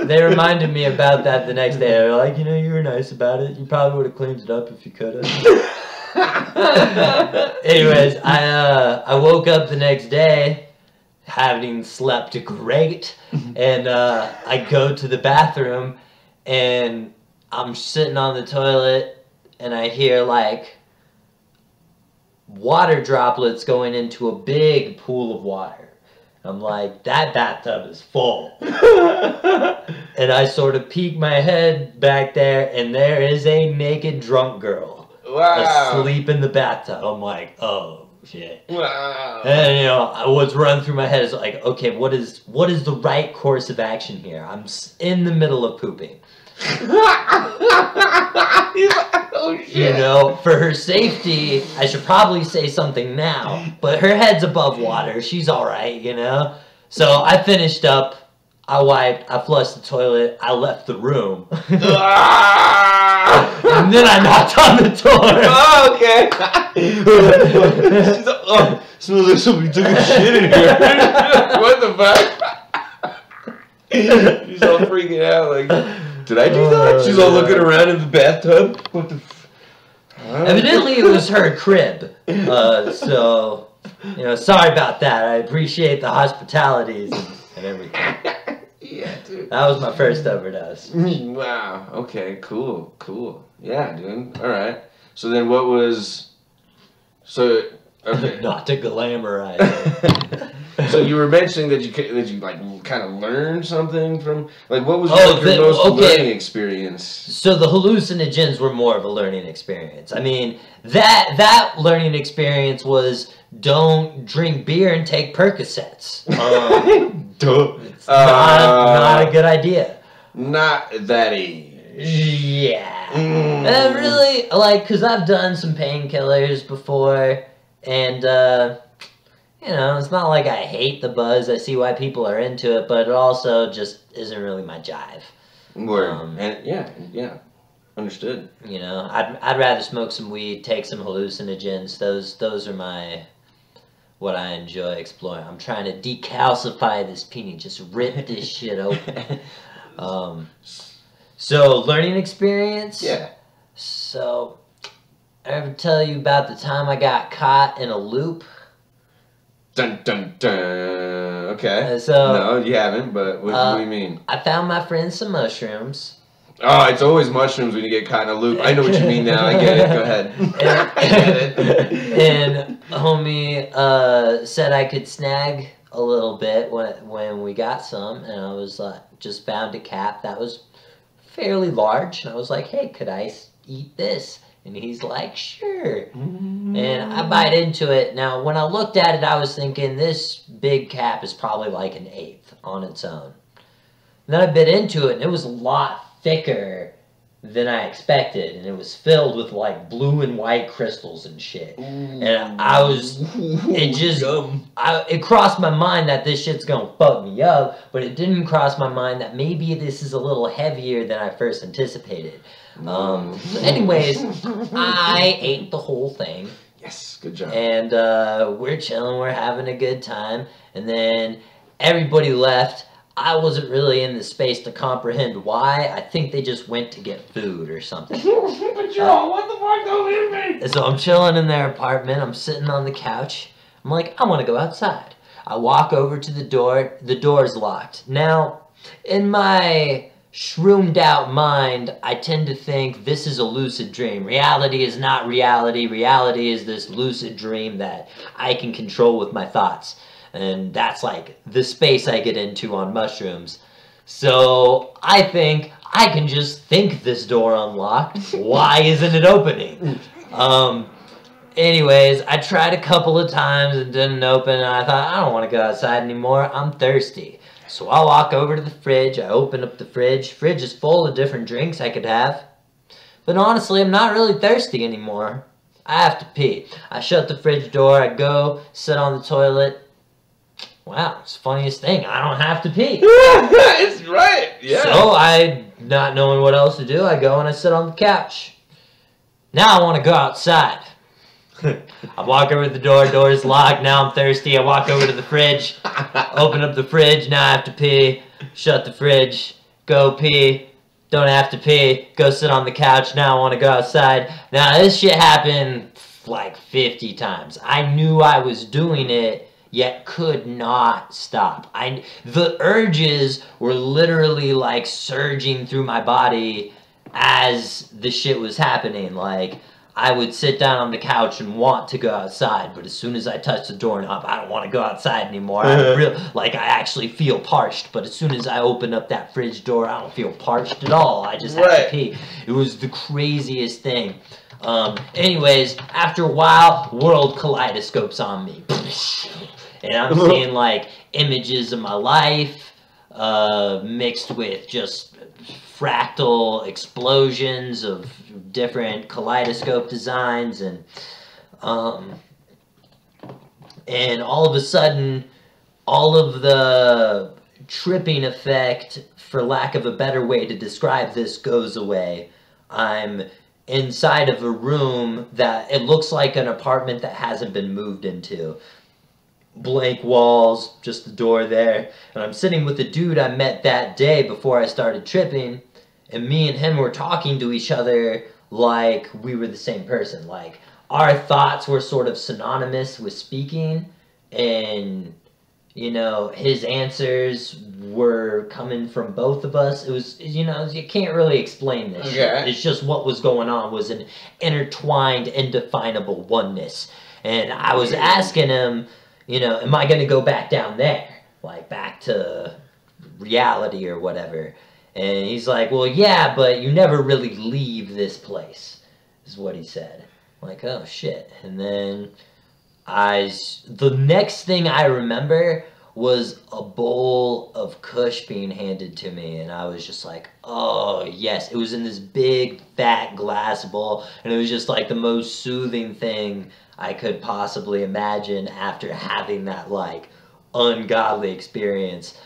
They reminded me about that the next day. They were like, you know, you were nice about it. You probably would have cleaned it up if you could have. Anyways, I woke up the next day having slept great, and I go to the bathroom, and I'm sitting on the toilet, and I hear like water droplets going into a big pool of water. I'm like, that bathtub is full. And I sort of peek my head back there, and there is a naked drunk girl. Wow. Asleep in the bathtub. I'm like, oh shit. Wow. And you know, what's running through my head is like, okay, what is the right course of action here? I'm in the middle of pooping. Oh shit. You know, for her safety, I should probably say something now. But her head's above water. She's all right, you know. So I finished up. I wiped, I flushed the toilet, I left the room. And then I knocked on the door. Oh, okay. Oh, smells like somebody took a shit in here. What the fuck? She's all freaking out like, did I do that? She's all looking around in the bathtub. What the Evidently it was her crib. So, you know, sorry about that. I appreciate the hospitalities and everything. Yeah, dude. That was my first overdose. Wow. Okay. Cool. Yeah, dude. All right. So then, what was? Okay. Not to glamorize it. So you were mentioning that you like kind of learned something from like what was your most learning experience? So the hallucinogens were more of a learning experience. I mean that learning experience was don't drink beer and take Percocets. It's not a good idea. Not that easy. Yeah. And really, like, because I've done some painkillers before, and, you know, it's not like I hate the buzz. I see why people are into it, but it also just isn't really my jive. And yeah. Understood. You know, I'd rather smoke some weed, take some hallucinogens. Those are what I enjoy exploring. I'm trying to decalcify this peony, just rip this shit open. So learning experience. Yeah. So I ever tell you about the time I got caught in a loop? Dun dun dun. Okay. No, you haven't. But what do you mean? I found my friend some mushrooms. Oh, it's always mushrooms when you get caught in a loop. I know what you mean now. I get it. Go ahead. I get it. And homie said I could snag a little bit when we got some, and I was like, just found a cap that was fairly large, and I was like, hey, could I eat this? And he's like, sure. And I bite into it. Now, when I looked at it, I was thinking this big cap is probably like an eighth on its own. And then I bit into it, and it was a lot thicker than I expected, and it was filled with like blue and white crystals and shit. And it crossed my mind that this shit's gonna fuck me up, but it didn't cross my mind that maybe this is a little heavier than I first anticipated. So anyways, I ate the whole thing. Yes, good job. And we're chilling, we're having a good time, and then everybody left. I wasn't really in the space to comprehend why. I think they just went to get food or something. But Joe, what the fuck? Don't leave me! So I'm chilling in their apartment. I'm sitting on the couch. I'm like, I want to go outside. I walk over to the door. The door's locked. Now, in my shroomed out mind, I tend to think this is a lucid dream. Reality is not reality. Reality is this lucid dream that I can control with my thoughts. And that's like the space I get into on mushrooms. So I think I can just think this door unlocked. Why isn't it opening? Anyways, I tried a couple of times and didn't open, and I thought, I don't want to go outside anymore. I'm thirsty. So I walk over to the fridge. I open up the fridge. Fridge is full of different drinks I could have. But honestly, I'm not really thirsty anymore. I have to pee. I shut the fridge door. I go sit on the toilet. Wow, it's the funniest thing. I don't have to pee. It's right. Yeah. So I, not knowing what else to do, I go and I sit on the couch. Now I want to go outside. I walk over to the door. Door's locked. Now I'm thirsty. I walk over to the fridge. Open up the fridge. Now I have to pee. Shut the fridge. Go pee. Don't have to pee. Go sit on the couch. Now I want to go outside. Now this shit happened like 50 times. I knew I was doing it, yet could not stop. The urges were literally like surging through my body as the shit was happening. Like, I would sit down on the couch and want to go outside, but as soon as I touch the doorknob, I don't want to go outside anymore. I actually feel parched, but as soon as I open up that fridge door, I don't feel parched at all. I just have to pee. It was the craziest thing. Anyways, after a while, world kaleidoscopes on me. And I'm seeing like images of my life, mixed with just fractal explosions of different kaleidoscope designs, and all of a sudden, all of the tripping effect, for lack of a better way to describe this, goes away. I'm inside of a room that it looks like an apartment that hasn't been moved into. Blank walls, just the door there, and I'm sitting with the dude I met that day before I started tripping, and me and him were talking to each other like we were the same person. Like, our thoughts were sort of synonymous with speaking, and, you know, his answers were coming from both of us. It was, you know, you can't really explain this shit. It's just what was going on was an intertwined, indefinable oneness. And I was asking him, you know, am I going to go back down there? Like, back to reality or whatever. And he's like, well, yeah, but you never really leave this place, is what he said. I'm like, oh, shit. And then the next thing I remember was a bowl of Kush being handed to me. And I was just like, oh, yes. It was in this big, fat glass bowl. And it was just like the most soothing thing I could possibly imagine after having that, like, ungodly experience.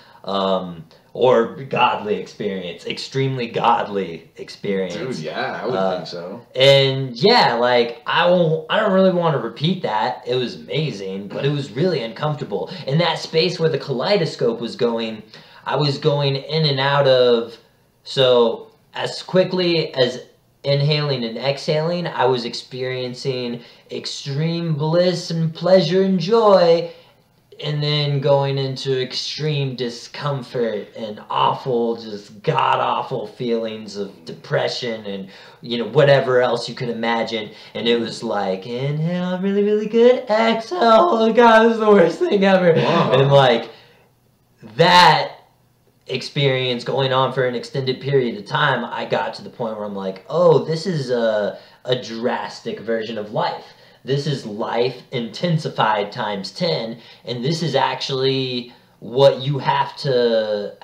Or godly experience. Extremely godly experience. Dude, yeah, I would think so. And yeah, like, I don't really want to repeat that. It was amazing, but it was really uncomfortable. In that space where the kaleidoscope was going, I was going in and out of, so as quickly as inhaling and exhaling, I was experiencing extreme bliss and pleasure and joy, and then going into extreme discomfort and awful, just god-awful feelings of depression and, you know, whatever else you could imagine. And it was like, inhale, really, really good. Exhale, oh god, this is the worst thing ever. Wow. And like, that experience going on for an extended period of time, I got to the point where I'm like, oh, this is a drastic version of life. This is life intensified times 10, and this is actually what you have to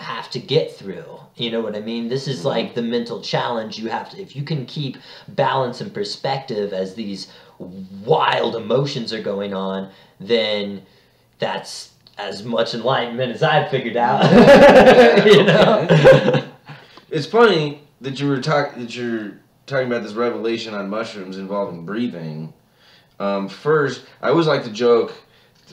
get through. You know what I mean? This is like the mental challenge you have to, if you can keep balance and perspective as these wild emotions are going on, then that's as much enlightenment as I've figured out. You know? It's funny that you're talking about this revelation on mushrooms involving breathing. First, I always like to joke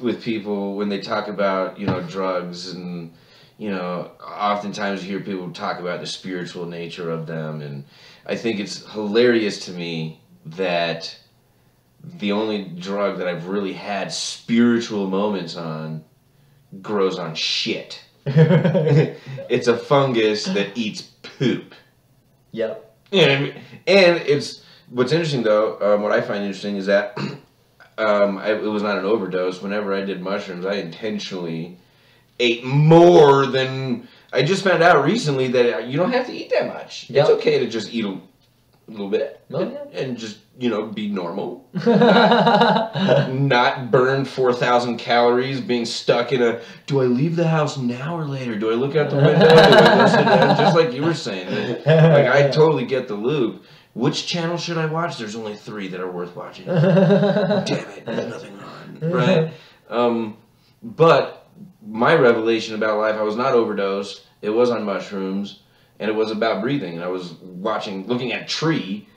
with people when they talk about, you know, drugs and, you know, oftentimes you hear people talk about the spiritual nature of them, and I think it's hilarious to me that the only drug that I've really had spiritual moments on grows on shit. It's a fungus that eats poop. Yep. And it's, what's interesting though, what I find interesting is that it was not an overdose. Whenever I did mushrooms, I intentionally ate more than, I just found out recently that you don't have to eat that much. Yep. It's okay to just eat a little bit and just, you know, be normal. Not burn 4,000 calories being stuck in a, do I leave the house now or later? Do I look out the window? Do I go sit down? Just like you were saying. Like, I totally get the loop. Which channel should I watch? There's only 3 that are worth watching. Damn it, there's nothing on. Right? But my revelation about life, I was not overdosed. It was on mushrooms. And it was about breathing. And I was looking at a tree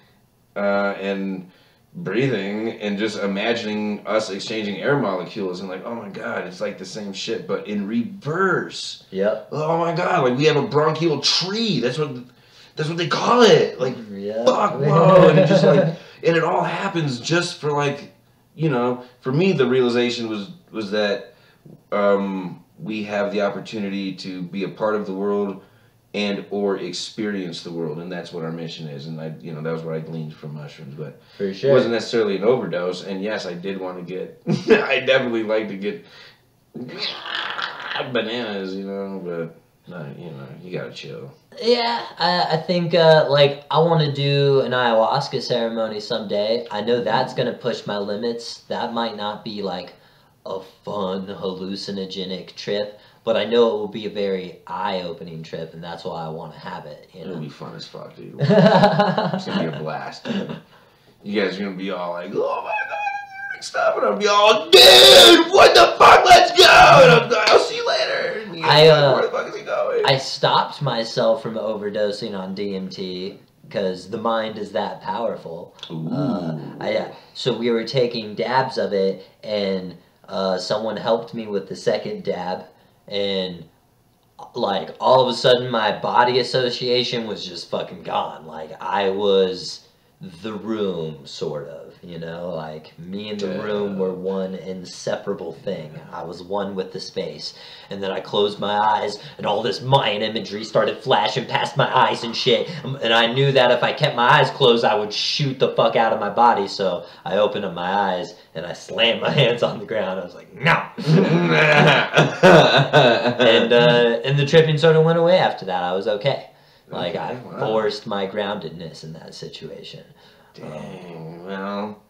and breathing and just imagining us exchanging air molecules and like, oh my God, it's like the same shit, but in reverse. Yep. Oh my God, like we have a bronchial tree. That's what they call it. Like, fuck, whoa. And it just like, and it all happens just for like, you know, for me, the realization was that we have the opportunity to be a part of the world and or experience the world, and that's what our mission is. And I, you know, that was what I gleaned from mushrooms, but for sure. It wasn't necessarily an overdose. And yes, I did want to get, I definitely like to get bananas, you know, but no, you know, you gotta chill. Yeah, I think like I want to do an ayahuasca ceremony someday. I know that's gonna push my limits. That might not be like a fun hallucinogenic trip, but I know it will be a very eye-opening trip, and that's why I want to have it. You know? It'll be fun as fuck, dude. It's gonna be a blast, dude. You guys are gonna be all like, "Oh my God, stop!" And I'll be all, "Dude, what the fuck? Let's go!" And I'll see you later. And where the fuck is he going? I stopped myself from overdosing on DMT because the mind is that powerful. So we were taking dabs of it, and someone helped me with the second dab. And like all of a sudden my body association was just fucking gone. Like I was the room, sort of, you know, like me and the room were one inseparable thing. I was one with the space. And then I closed my eyes and all this Mayan imagery started flashing past my eyes and shit. And I knew that if I kept my eyes closed, I would shoot the fuck out of my body. So I opened up my eyes and I slammed my hands on the ground. I was like, no. And the tripping sort of went away after that. I was okay. Like, I forced my groundedness in that situation. Dang, well,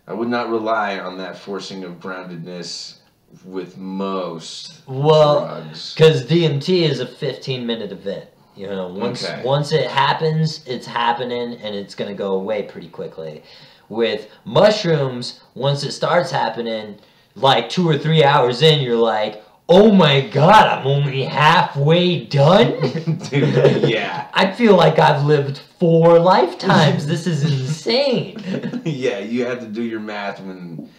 I would not rely on that forcing of groundedness with most drugs. Because DMT is a 15-minute event. You know, once it happens, it's happening, and it's going to go away pretty quickly. With mushrooms, once it starts happening, like 2 or 3 hours in, you're like, oh my God, I'm only halfway done? Dude, yeah. I feel like I've lived 4 lifetimes. This is insane. Yeah, you have to do your math when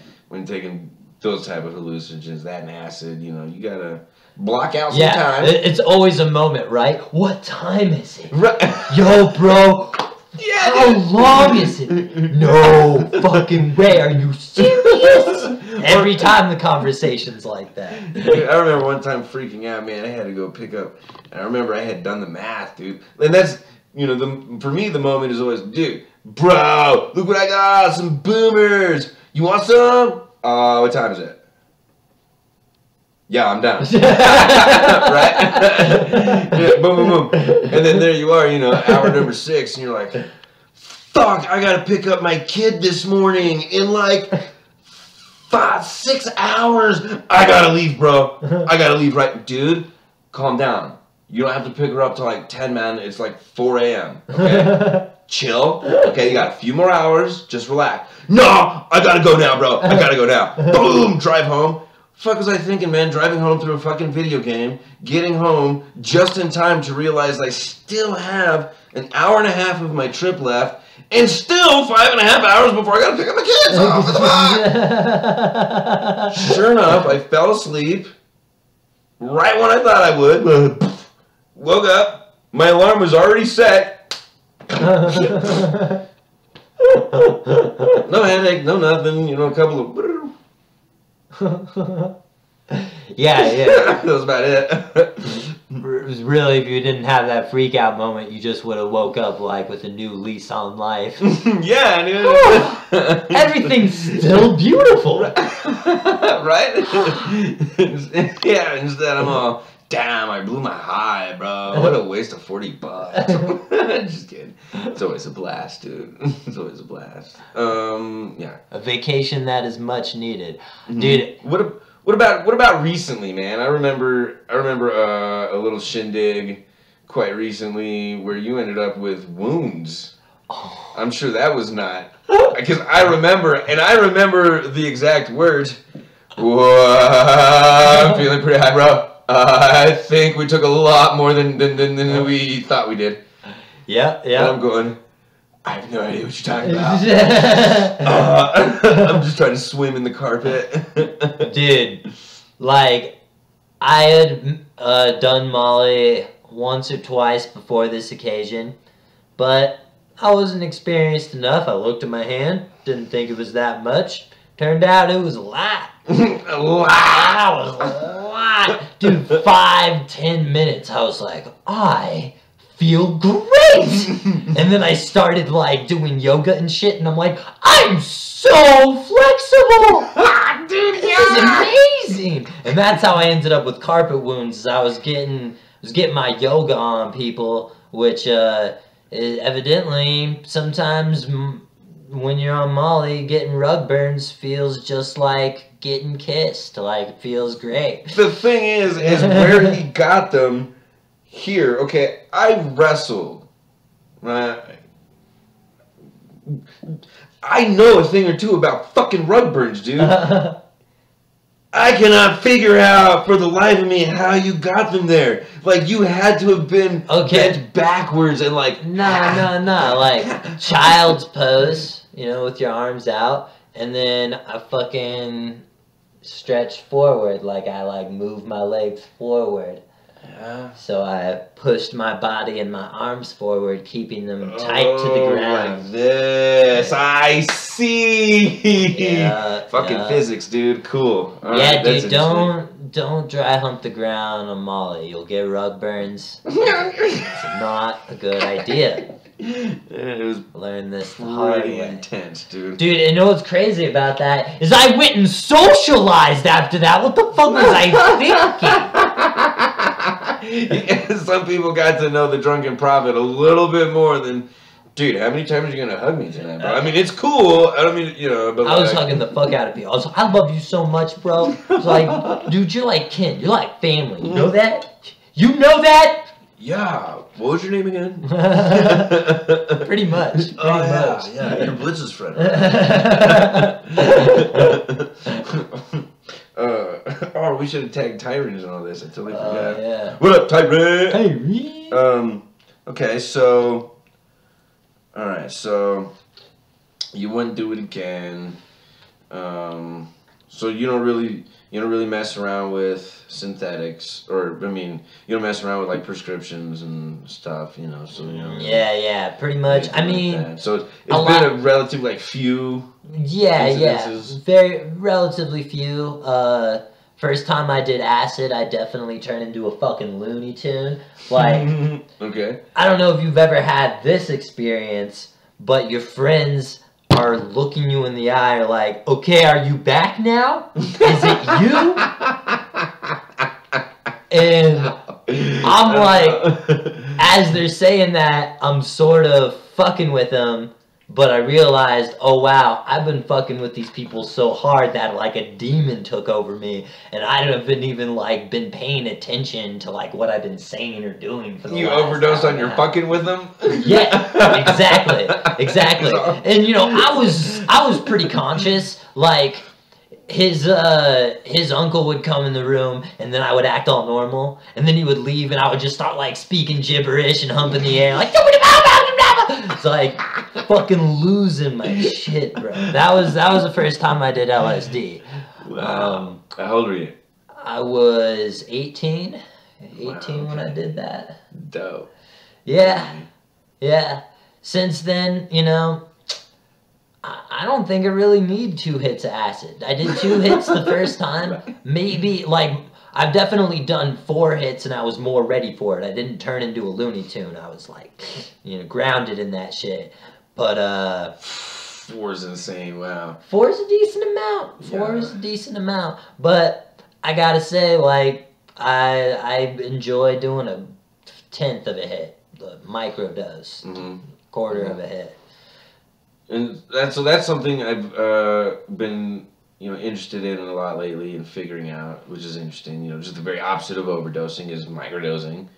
taking those type of hallucinogens, that and acid, you know, you gotta block out some time. It's always a moment, right? What time is it? Right. Yo, bro. Yeah, how long is it? No fucking way. Are you serious? Every time the conversation's like that. Dude, I remember one time freaking out, man. I had to go pick up. And I remember I had done the math, dude. And that's, you know, for me, the moment is always, dude, bro, look what I got. Some boomers. You want some? What time is it? Yeah, I'm down. Right? Yeah, boom, boom, boom. And then there you are, you know, hour number 6, and you're like, fuck, I gotta pick up my kid this morning in like 6 hours. I gotta leave, bro. I gotta leave, right? Dude, calm down. You don't have to pick her up till like 10, man. It's like 4 a.m., okay? Chill. Okay, you got a few more hours. Just relax. No, I gotta go now, bro. I gotta go now. Boom, drive home. Fuck was I thinking, man? Driving home through a fucking video game, getting home just in time to realize I still have an hour and a half of my trip left, and still 5.5 hours before I gotta pick up my kids. Oh, what the fuck? Sure enough, I fell asleep right when I thought I would. Woke up. My alarm was already set. No headache, no nothing. You know, a couple of... Yeah. That was about it. It was really, if you didn't have that freak out moment, you just would have woke up like with a new lease on life. Yeah, dude. Everything's still beautiful. Right? Yeah, instead I'm all, damn, I blew my high, bro. What a waste of $40. Just kidding. It's always a blast, dude. It's always a blast. Yeah. A vacation that is much needed. Dude. What about recently, man? I remember a little shindig quite recently where you ended up with wounds. Oh. I'm sure that was not, because I remember the exact words. Whoa, I'm feeling pretty high, bro. I think we took a lot more than we thought we did. Yeah. And I'm going, I have no idea what you're talking about. I'm just trying to swim in the carpet. Dude, like, I had done Molly once or twice before this occasion, but I wasn't experienced enough. I looked at my hand, didn't think it was that much. Turned out it was a lot. A lot. That was a lot. Dude, 5-10 minutes, I was like, I feel great. And then I started like doing yoga and shit, and I'm like, I'm so flexible. Dude, this is amazing. And that's how I ended up with carpet wounds. I was getting my yoga on people, which evidently sometimes when you're on Molly, getting rug burns feels just like getting kissed. Like, it feels great. The thing is where he got them. Here, okay, I wrestled. I know a thing or two about fucking rug burns, dude. I cannot figure out for the life of me how you got them there. Like, you had to have been bent backwards and like... No. Like, child's pose, you know, with your arms out. And then I fucking stretched forward. Like, I like moved my legs forward. Yeah. So I pushed my body and my arms forward, keeping them tight to the ground. Like this. I see. Yeah, fucking physics, dude. Cool. All right, dude, don't dry hump the ground on Molly. You'll get rug burns. It's not a good idea. It was Learn this the hard way. Intense, dude. Dude, and you know what's crazy about that is I went and socialized after that. What the fuck was I thinking? Some people got to know the Drunken Prophet a little bit more than, dude, how many times are you gonna hug me tonight, bro? I mean, it's cool. I don't mean, you know, but I was hugging the fuck out of people. I was like, I love you so much, bro. It's like, dude, you're like kin. You're like family. You know that? You know that? Yeah. What was your name again? Pretty much. Pretty much. Yeah, you're Blitz's friend. Oh, we should have tagged Tyrant in all this. I totally forgot. Yeah. What up, Tyrant? Tyrant. Okay, so... Alright, so... You wouldn't do it again. So you don't really mess around with synthetics, or I mean, you don't mess around with like prescriptions and stuff, you know. So you know. Yeah, pretty much. I mean, like so it's been a relative like few. Yeah, very relatively few. First time I did acid, I definitely turned into a fucking Looney Tune. Like, okay. I don't know if you've ever had this experience, but your friends are looking you in the eye, are like, okay, are you back now? Is it you? And I'm like, as they're saying that, I'm sort of fucking with them, but I realized, oh wow, I've been fucking with these people so hard that like a demon took over me, and I haven't even like been paying attention to like what I've been saying or doing for the You last overdose hour on your and a half. fucking with them? Yeah, exactly. And you know, I was pretty conscious. Like his uncle would come in the room, and then I would act all normal, and then he would leave, and I would just start like speaking gibberish and humping the air, like it's like fucking losing my shit, bro. That was the first time I did LSD. Wow. How old were you? I was 18. 18 when I did that. Dope. Yeah. Yeah. Since then, you know, I don't think I really need 2 hits of acid. I did 2 hits the first time. Maybe, like, I've definitely done 4 hits and I was more ready for it. I didn't turn into a Looney Tune. I was like, you know, grounded in that shit. But 4 is insane. Wow. 4 is a decent amount. 4 is a decent amount. But I gotta say, like, I enjoy doing a 1/10 of a hit, the microdose, quarter of a hit. And that's something I've been, you know, interested in a lot lately and figuring out, which is interesting. You know, just the very opposite of overdosing is microdosing.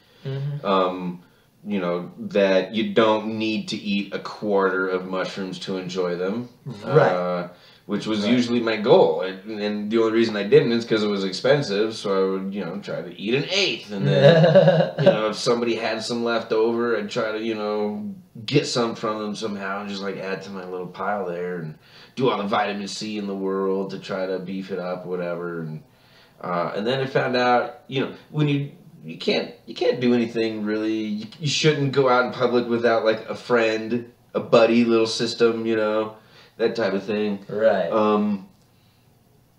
You know, that you don't need to eat a quarter of mushrooms to enjoy them. Right. Which was usually my goal. And the only reason I didn't is because it was expensive, so I would, you know, try to eat an 1/8. And then, you know, if somebody had some left over, I'd try to, you know, get some from them somehow and just, like, add to my little pile there and do all the vitamin C in the world to try to beef it up, whatever. And then I found out, you know, when you can't do anything really. You shouldn't go out in public without, like, a friend, a buddy, little system, you know, that type of thing. Right.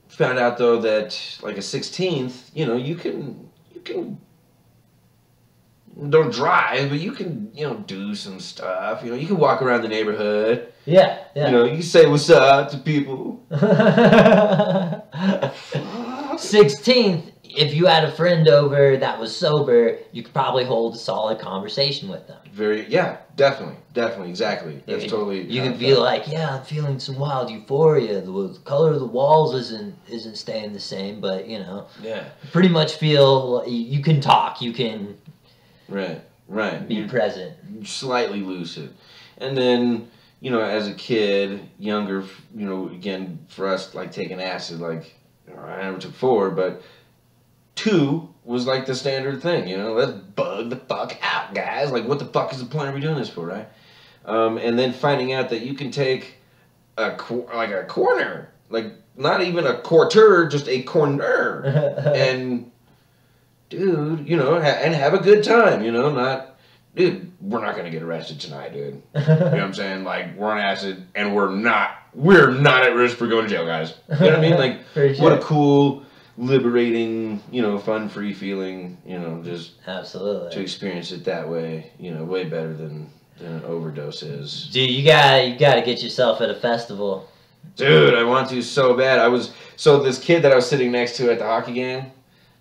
Found out though that, like, a 16th, you know, you can don't drive, but you can, you know, do some stuff. You know, you can walk around the neighborhood. Yeah. Yeah. You know, you can say what's up to people. 16th, if you had a friend over that was sober, you could probably hold a solid conversation with them. Definitely, exactly. That's totally. You could be like, yeah, I'm feeling some wild euphoria. The color of the walls isn't staying the same, but you know, pretty much feel you can talk, you can, right, be present, slightly lucid, and then, you know, as a kid, younger, you know, again for us, like taking acid, like, you know, I never took 4, but 2 was like the standard thing, you know, let's bug the fuck out, guys. Like, what the fuck is the point of we doing this for, right? And then finding out that you can take a corner, like not even a quarter, just a corner, and dude, you know, and have a good time, you know, not, dude, we're not gonna get arrested tonight, dude. You know what I'm saying? Like, we're on acid and we're not at risk for going to jail, guys. You know what I mean? Like, what a cool, liberating, you know, fun, free feeling, you know, just absolutely to experience it that way, you know, way better than an overdose is. Dude, you gotta get yourself at a festival. Dude, I want to so bad. So this kid that I was sitting next to at the hockey game,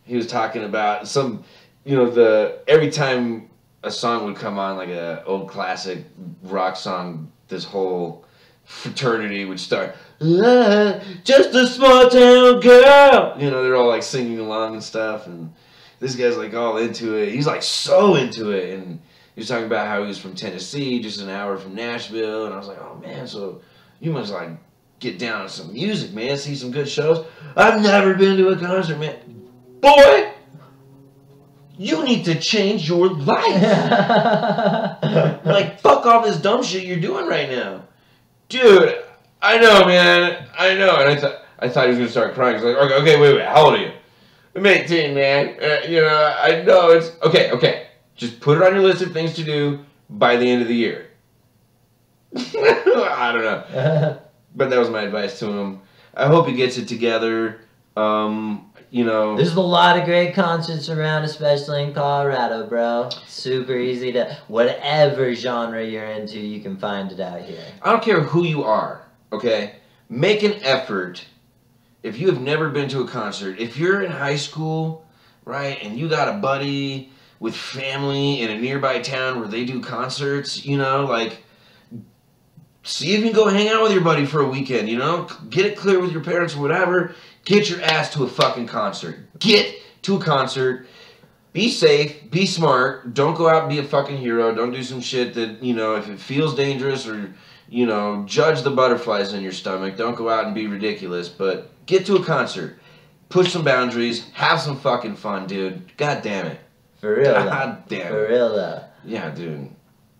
he was talking about some, you know, every time a song would come on, like a old classic rock song, this whole fraternity would start, just a small town girl. You know, they're all like singing along and stuff, and this guy's like all into it. He's like so into it, and he was talking about how he was from Tennessee, just an hour from Nashville, and I was like, oh man, so you must like get down on some music, man, see some good shows. I've never been to a concert, man. Boy, you need to change your life. Like, fuck all this dumb shit you're doing right now. Dude, I know, man. I know. And I thought he was going to start crying. He's like, okay, wait. How old are you? I'm 18, man. You know, I know it's... Okay. Just put it on your list of things to do by the end of the year. I don't know. But that was my advice to him. I hope he gets it together. You know... There's a lot of great concerts around, especially in Colorado, bro. Super easy to... Whatever genre you're into, you can find it out here. I don't care who you are, okay? Make an effort. If you have never been to a concert, if you're in high school, right, and you got a buddy with family in a nearby town where they do concerts, you know, like... See if you can go hang out with your buddy for a weekend, you know? Get it clear with your parents or whatever. Get your ass to a fucking concert. Get to a concert. Be safe. Be smart. Don't go out and be a fucking hero. Don't do some shit that, you know, if it feels dangerous or, you know, judge the butterflies in your stomach. Don't go out and be ridiculous. But get to a concert. Push some boundaries. Have some fucking fun, dude. God damn it. For real. God damn it. For real, though. Yeah, dude.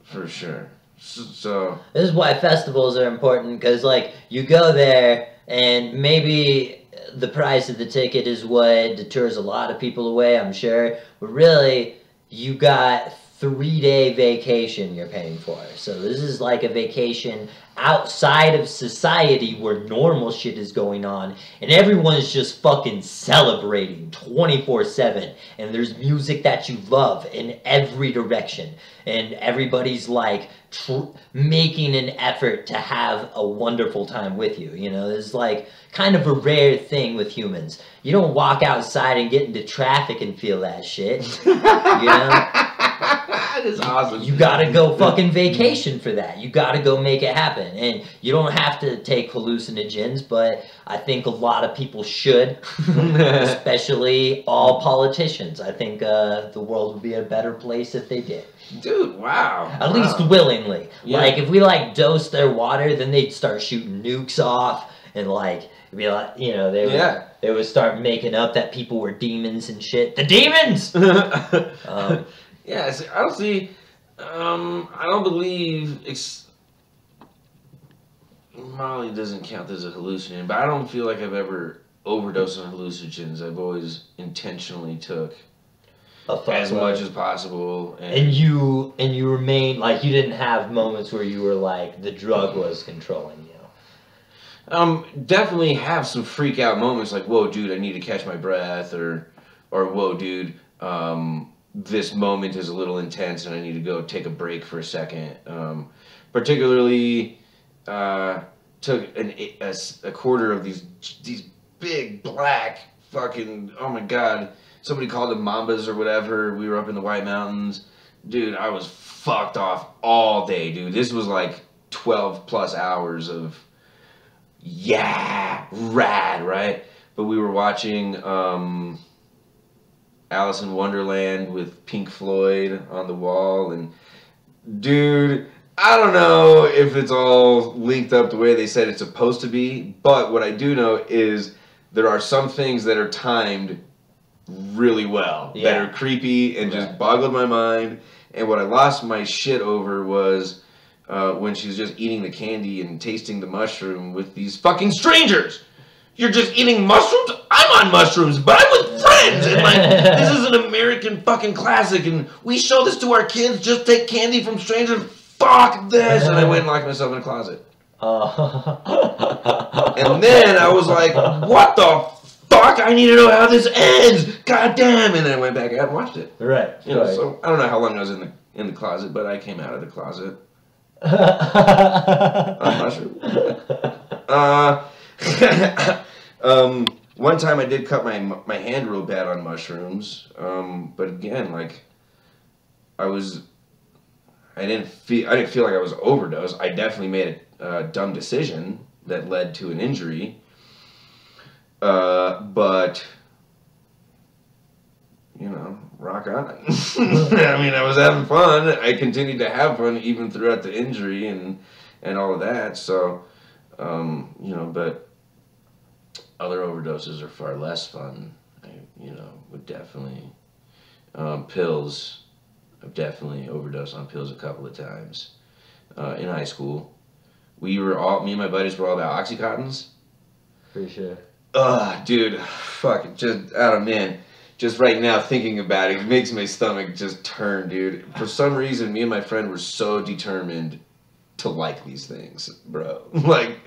For sure. So this is why festivals are important, because like you go there and maybe the price of the ticket is what deters a lot of people away, I'm sure. But really, you got 3-day vacation you're paying for. So this is like a vacation outside of society where normal shit is going on, and everyone's just fucking celebrating 24/7, and there's music that you love in every direction, and everybody's like making an effort to have a wonderful time with you. You know, it's like kind of a rare thing with humans. You don't walk outside and get into traffic and feel that shit. You know? That is awesome. You gotta go fucking vacation for that. You gotta go make it happen. And you don't have to take hallucinogens, but I think a lot of people should, especially all politicians. I think the world would be a better place if they did. Dude, wow. At least willingly. Yeah. Like, if we, like, dose their water, then they'd start shooting nukes off, and, like, it'd be like, you know, they would start making up that people were demons and shit. The demons! Yeah, see, I don't see, I don't believe, Molly doesn't count as a hallucinogen, but I don't feel like I've ever overdosed on hallucinogens. I've always intentionally took as much as possible. And you remain, like, you didn't have moments where you were like, the drug was controlling you. Definitely have some freak out moments like, whoa, dude, I need to catch my breath, or whoa, dude, this moment is a little intense and I need to go take a break for a second. Particularly, took a quarter of these big black fucking, oh my god, somebody called them mambas or whatever. We were up in the White Mountains. Dude, I was fucked off all day, dude. This was like 12 plus hours of, yeah, rad, right? But we were watching Alice in Wonderland with Pink Floyd on the wall, and dude, I don't know if it's all linked up the way they said it's supposed to be, but what I do know is there are some things that are timed really well, that are creepy and just boggled my mind. And what I lost my shit over was when she was just eating the candy and tasting the mushroom with these fucking strangers. You're just eating mushrooms? I'm on mushrooms, but I'm with friends. And like, this is an American fucking classic, and we show this to our kids. Just take candy from strangers. Fuck this. And I went and locked myself in a closet. And then I was like, what the fuck? I need to know how this ends. God damn. And then I went back out and watched it. Right. You know, so I don't know how long I was in the closet, but I came out of the closet. On mushrooms. One time I did cut my hand real bad on mushrooms, but again, like, I didn't feel like I was overdosed. I definitely made a dumb decision that led to an injury, but you know, rock on. I mean, I was having fun. I continued to have fun even throughout the injury and all of that. So, you know, but other overdoses are far less fun. I, you know, would definitely, pills, I've definitely overdosed on pills a couple of times. In high school, me and my buddies were all about Oxycontins. For sure. Dude, fuck, just right now thinking about it makes my stomach just turn, dude. For some reason, me and my friend were so determined to like these things, bro. Like,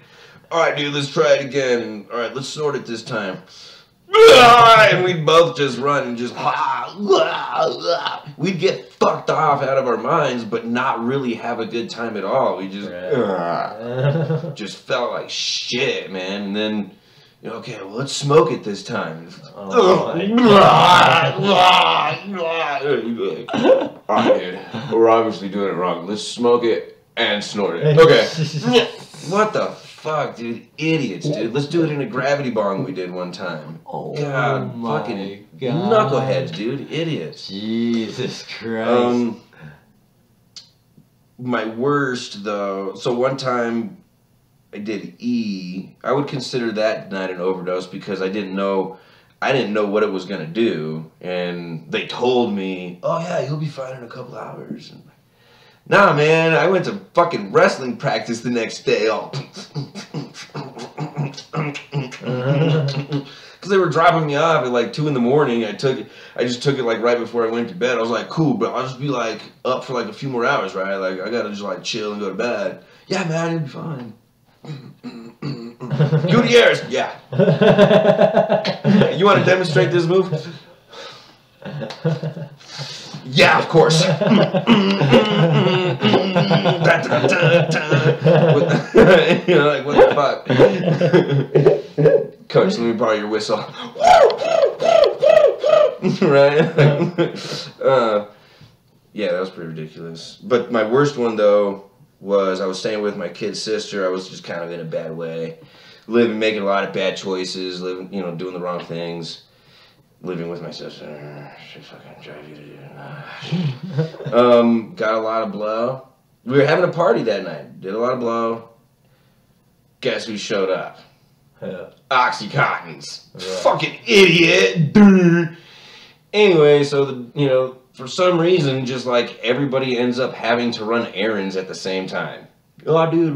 all right, dude, let's try it again. And, all right, let's snort it this time. And we'd both just run and just, we'd get fucked off out of our minds, but not really have a good time at all. We just, just felt like shit, man. And then, you know, okay, well, let's smoke it this time. All right, dude, we're obviously doing it wrong. Let's smoke it and snort it. Okay. What the fuck, dude? Idiots, dude. Let's do it in a gravity bong we did one time. Oh, God, fucking knuckleheads, dude. Idiots. Jesus Christ. My worst, though, so one time I did E. I would consider that not an overdose because I didn't know what it was gonna do, and they told me, "Oh yeah, you'll be fine in a couple hours." And, nah, man, I went to fucking wrestling practice the next day. they were dropping me off at like 2 in the morning, I just took it like right before I went to bed. I was like, cool, but I'll just be like up for like a few more hours, right? Like I gotta just like chill and go to bed. Yeah, man, it'll be fine. Gutierrez, yeah. You want to demonstrate this move? Yeah, of course. You're like, what the fuck? Coach, let me borrow your whistle. Right? Yeah, that was pretty ridiculous. But my worst one, though, was I was staying with my kid's sister. I was just kind of in a bad way. Making a lot of bad choices, doing the wrong things. Living with my sister, she fucking drive you to do it. Got a lot of blow. We were having a party that night. Did a lot of blow. Guess who showed up? Yeah. Oxycontins. Right. Fucking idiot. Anyway, so for some reason, just like everybody ends up having to run errands at the same time. Oh, I do,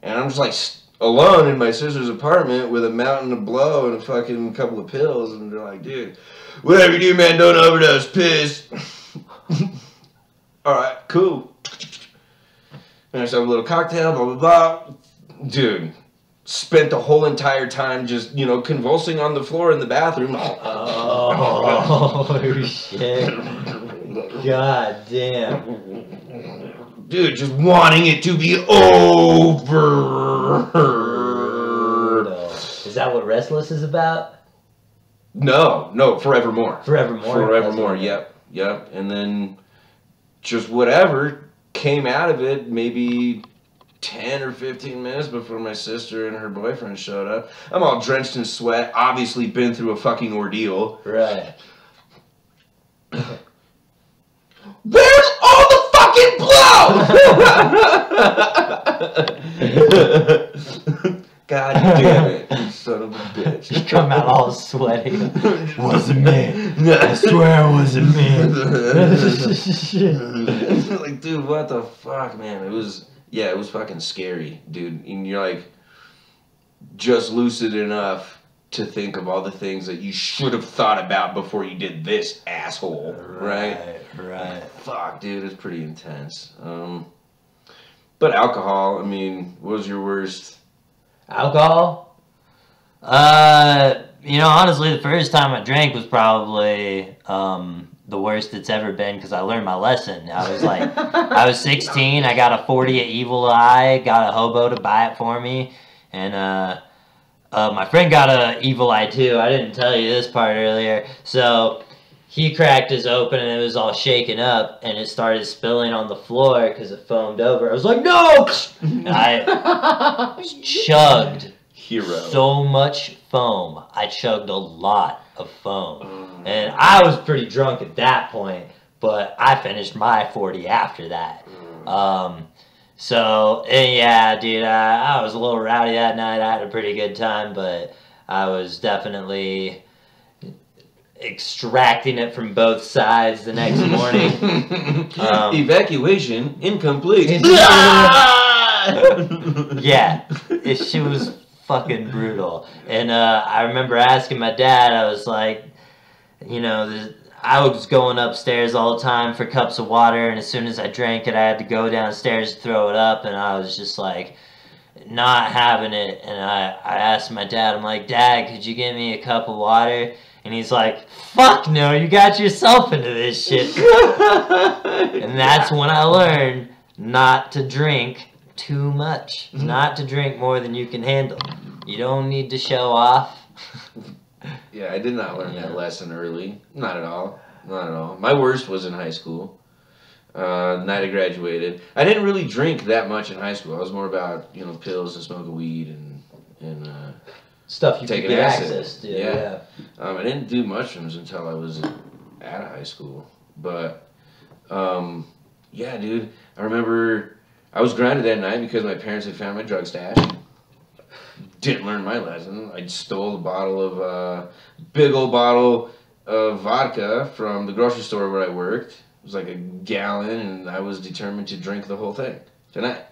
And I'm just like alone in my sister's apartment with a mountain of blow and a fucking couple of pills, and they're like, dude, whatever you do, man, don't overdose, piss. Alright, cool. And I just have a little cocktail, blah, blah, blah. Dude, spent the whole entire time just, convulsing on the floor in the bathroom. Oh, shit. God damn. Dude, just wanting it to be over. No. Is that what Restless is about? No, Forevermore. Forevermore, yep. And then just whatever came out of it maybe 10 or 15 minutes before my sister and her boyfriend showed up. I'm all drenched in sweat, obviously been through a fucking ordeal. Right. Where's all the fucking blow? God damn it, you son of a bitch. You come out all sweaty. Wasn't me. I swear it wasn't me. Like, dude, what the fuck, man? It was fucking scary, dude. And you're like, just lucid enough to think of all the things that you should have thought about before you did this, asshole. Right? Fuck, dude, it's pretty intense. But alcohol, I mean, what was your worst? Alcohol? Honestly, the first time I drank was probably the worst it's ever been because I learned my lesson. I was 16, I got a 40 at Evil Eye, got a hobo to buy it for me, and my friend got a Evil Eye too. I didn't tell you this part earlier. So he cracked his open and it was all shaken up and it started spilling on the floor because it foamed over. I was like, no! And I chugged so much foam. I chugged a lot of foam. And I was pretty drunk at that point, but I finished my 40 after that. Yeah, dude, I was a little rowdy that night. I had a pretty good time, but I was definitely extracting it from both sides the next morning. Evacuation incomplete. Yeah, she was fucking brutal. And I remember asking my dad, I was like, I was going upstairs all the time for cups of water, and as soon as I drank it, I had to go downstairs to throw it up, and I was just like, not having it. And I asked my dad, I'm like, Dad, could you get me a cup of water? And he's like, fuck no, you got yourself into this shit. And that's when I learned not to drink too much. Not to drink more than you can handle. You don't need to show off. Yeah, I did not learn that lesson early. Not at all. My worst was in high school. Night I graduated. I didn't really drink that much in high school. I was more about, pills and smoking weed and stuff you taking could get acid. access to. Yeah. I didn't do mushrooms until I was out of high school. But, yeah, dude. I remember I was grounded that night because my parents had found my drug stash. Didn't learn my lesson. I stole a big old bottle of vodka from the grocery store where I worked. It was like a gallon, and I was determined to drink the whole thing tonight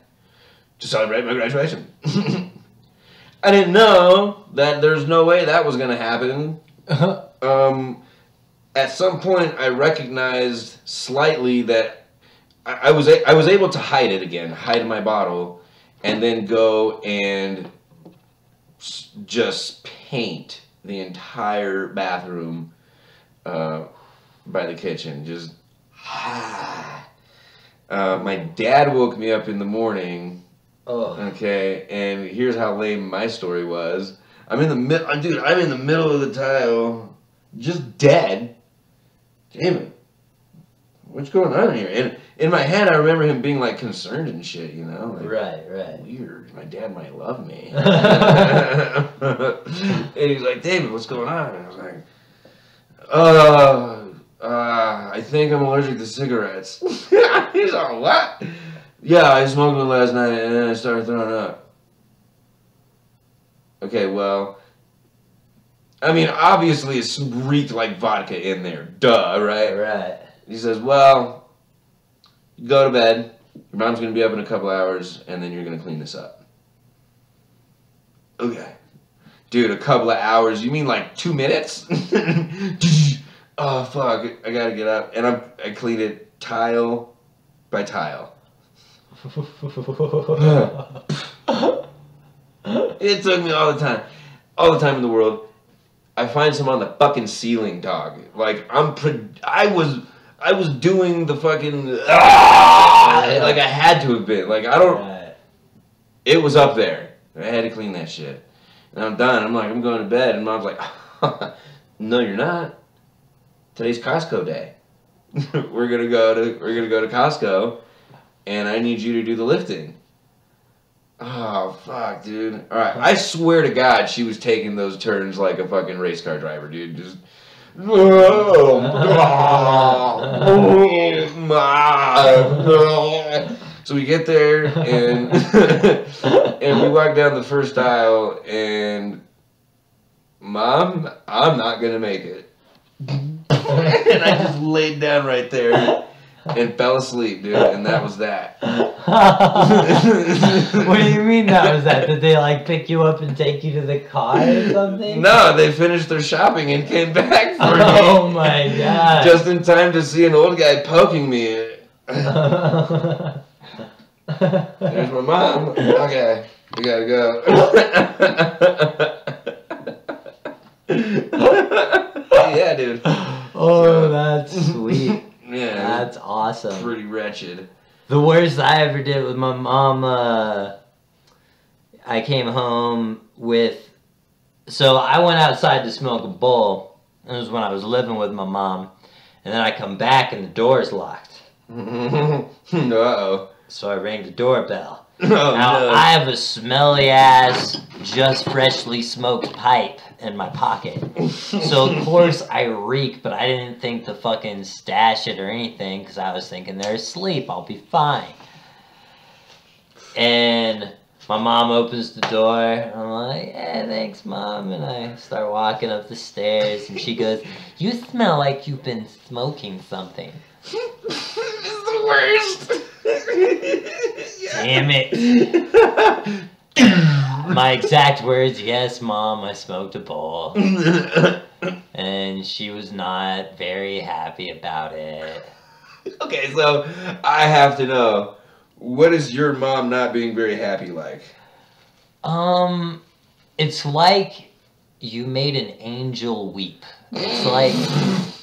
to celebrate my graduation. I didn't know that there's no way that was gonna happen. At some point, I recognized slightly that I was able to hide it again, hide my bottle, and then go and just paint the entire bathroom by the kitchen. Just my dad woke me up in the morning. Oh. Okay, and here's how lame my story was. I'm in the middle of the tile, just dead. Damn it. What's going on here? And in my head, I remember him being like concerned and shit, you know? Like, right. Weird. My dad might love me. And he's like, David, what's going on? And I was like, I think I'm allergic to cigarettes. He's all, what? Yeah, I smoked one last night and then I started throwing up. Okay, well, I mean, obviously it reeked like vodka in there. Duh, right? Right. He says, well, go to bed. Your mom's going to be up in a couple hours, and then you're going to clean this up. Okay. Dude, a couple of hours? You mean like 2 minutes? Oh, fuck. I got to get up. And I cleaned it tile by tile. It took me all the time in the world. I find some on the fucking ceiling, dog. Like I was doing the fucking like I had to have been. Like I don't. Right. It was up there. I had to clean that shit. And I'm done. I'm like, I'm going to bed. And Mom's like, no, you're not. Today's Costco day. we're gonna go to Costco, and I need you to do the lifting. Oh, fuck, dude. All right. I swear to God she was taking those turns like a fucking race car driver, dude. Just... So we get there, and and we walk down the first aisle, and Mom, I'm not going to make it. And I just laid down right there and fell asleep, dude, and that was that. What do you mean that was that? Did they like pick you up and take you to the car or something? No, they finished their shopping and came back for me. Oh my God. Just in time to see an old guy poking me. There's my mom. Okay, we gotta go. Yeah, dude. Oh, that's sweet. Yeah, that's awesome. Pretty wretched. The worst I ever did with my mom, I came home with... So I went outside to smoke a bowl. It was when I was living with my mom. And then I come back and the door's locked. Uh-oh. So I rang the doorbell. Oh, now, no. I have a smelly-ass, just freshly smoked pipe in my pocket. So, of course, I reek, but I didn't think to fucking stash it or anything, because I was thinking they're asleep, I'll be fine. And my mom opens the door, and I'm like, yeah, thanks, Mom. And I start walking up the stairs, and she goes, you smell like you've been smoking something. This is the worst. Damn it. My exact words, yes, Mom, I smoked a bowl. And she was not very happy about it. Okay, so I have to know, what is your mom not being very happy like? It's like you made an angel weep. It's like...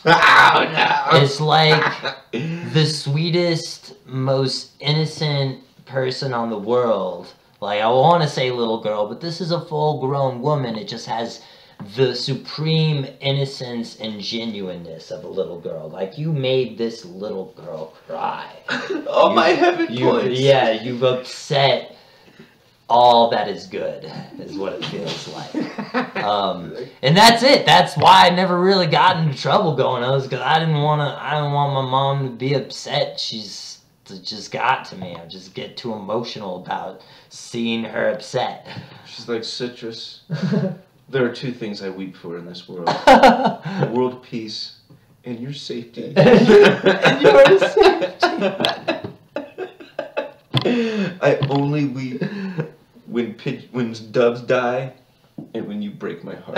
Oh, no. It's like the sweetest, most innocent person on the world. Like, I want to say little girl, but this is a full-grown woman. It just has the supreme innocence and genuineness of a little girl. Like, you made this little girl cry. Oh, my heaven points. Yeah, you've upset all that is good, is what it feels like. And that's it. That's why I never really got into trouble going on, because I didn't want my mom to be upset. She's just got to me. I just get too emotional about seeing her upset. She's like, Citrus, there are two things I weep for in this world. World peace and your safety. And your safety. I only weep when doves die my heart.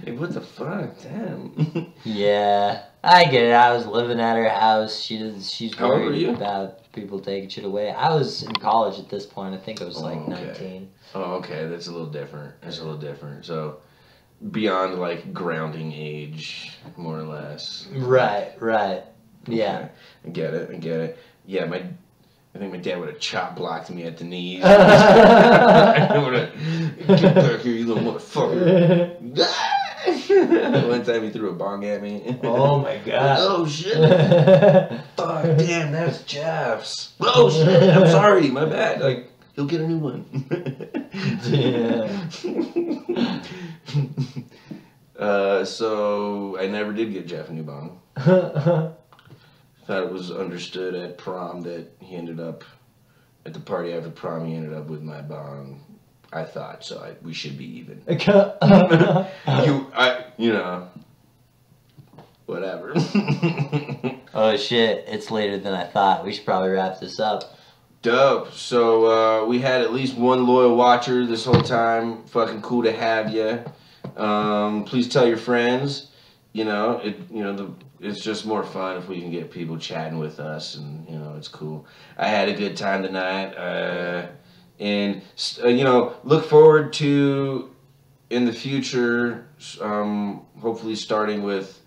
Like, what the fuck? Damn. Yeah, I get it. I was living at her house. She's How old were you? worried about people taking shit away. I was in college at this point. I think I was like okay. 19. Oh, okay. That's a little different. That's a little different. So, beyond like grounding age, more or less. Right. Okay. Yeah. I get it. Yeah, I think my dad would have chop blocked me at the knees. Get back here, you little motherfucker. One time he threw a bong at me. Oh my god. Oh shit. Fuck, damn, that's Jeff's. Oh shit, I'm sorry, my bad. Like, he'll get a new one. So I never did get Jeff a new bong. Thought it was understood at prom that he ended up, at the party after prom, he ended up with my bong. I thought, so we should be even. You know, whatever. Oh shit, it's later than I thought. We should probably wrap this up. Dope. So we had at least one loyal watcher this whole time. Fucking cool to have you. Please tell your friends. It's just more fun if we can get people chatting with us, and it's cool. I had a good time tonight, and look forward to in the future. Hopefully, starting with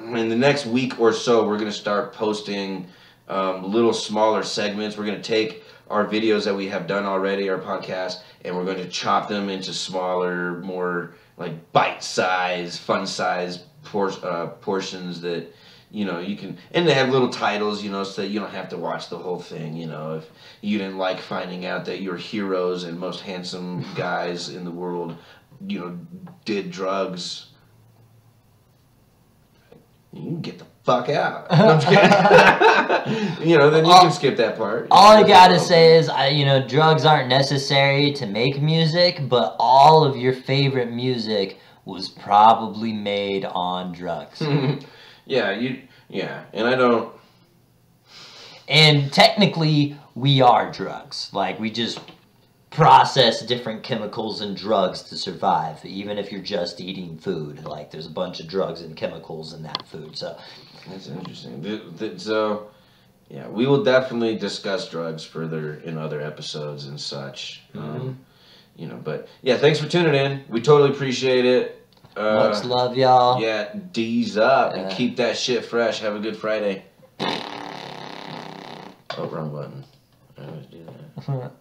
in the next week or so, we're gonna start posting little smaller segments. We're gonna take our videos that we have done already, our podcast, and we're going to chop them into smaller, more like bite-sized, fun-sized portions that you can, and they have little titles, so that you don't have to watch the whole thing. If you didn't like finding out that your heroes and most handsome guys in the world, did drugs, you can get the fuck out. No, I'm just kidding. Then you can skip that part. All I gotta say is, drugs aren't necessary to make music, but all of your favorite music was probably made on drugs. Yeah, and I don't. And technically, we are drugs. Like, we just process different chemicals and drugs to survive, even if you're just eating food. Like, there's a bunch of drugs and chemicals in that food, so. That's interesting. So, yeah, we will definitely discuss drugs further in other episodes and such. But yeah, thanks for tuning in. We totally appreciate it. Much love, y'all. Yeah, D's up and keep that shit fresh. Have a good Friday. Oh, wrong button. I always do that.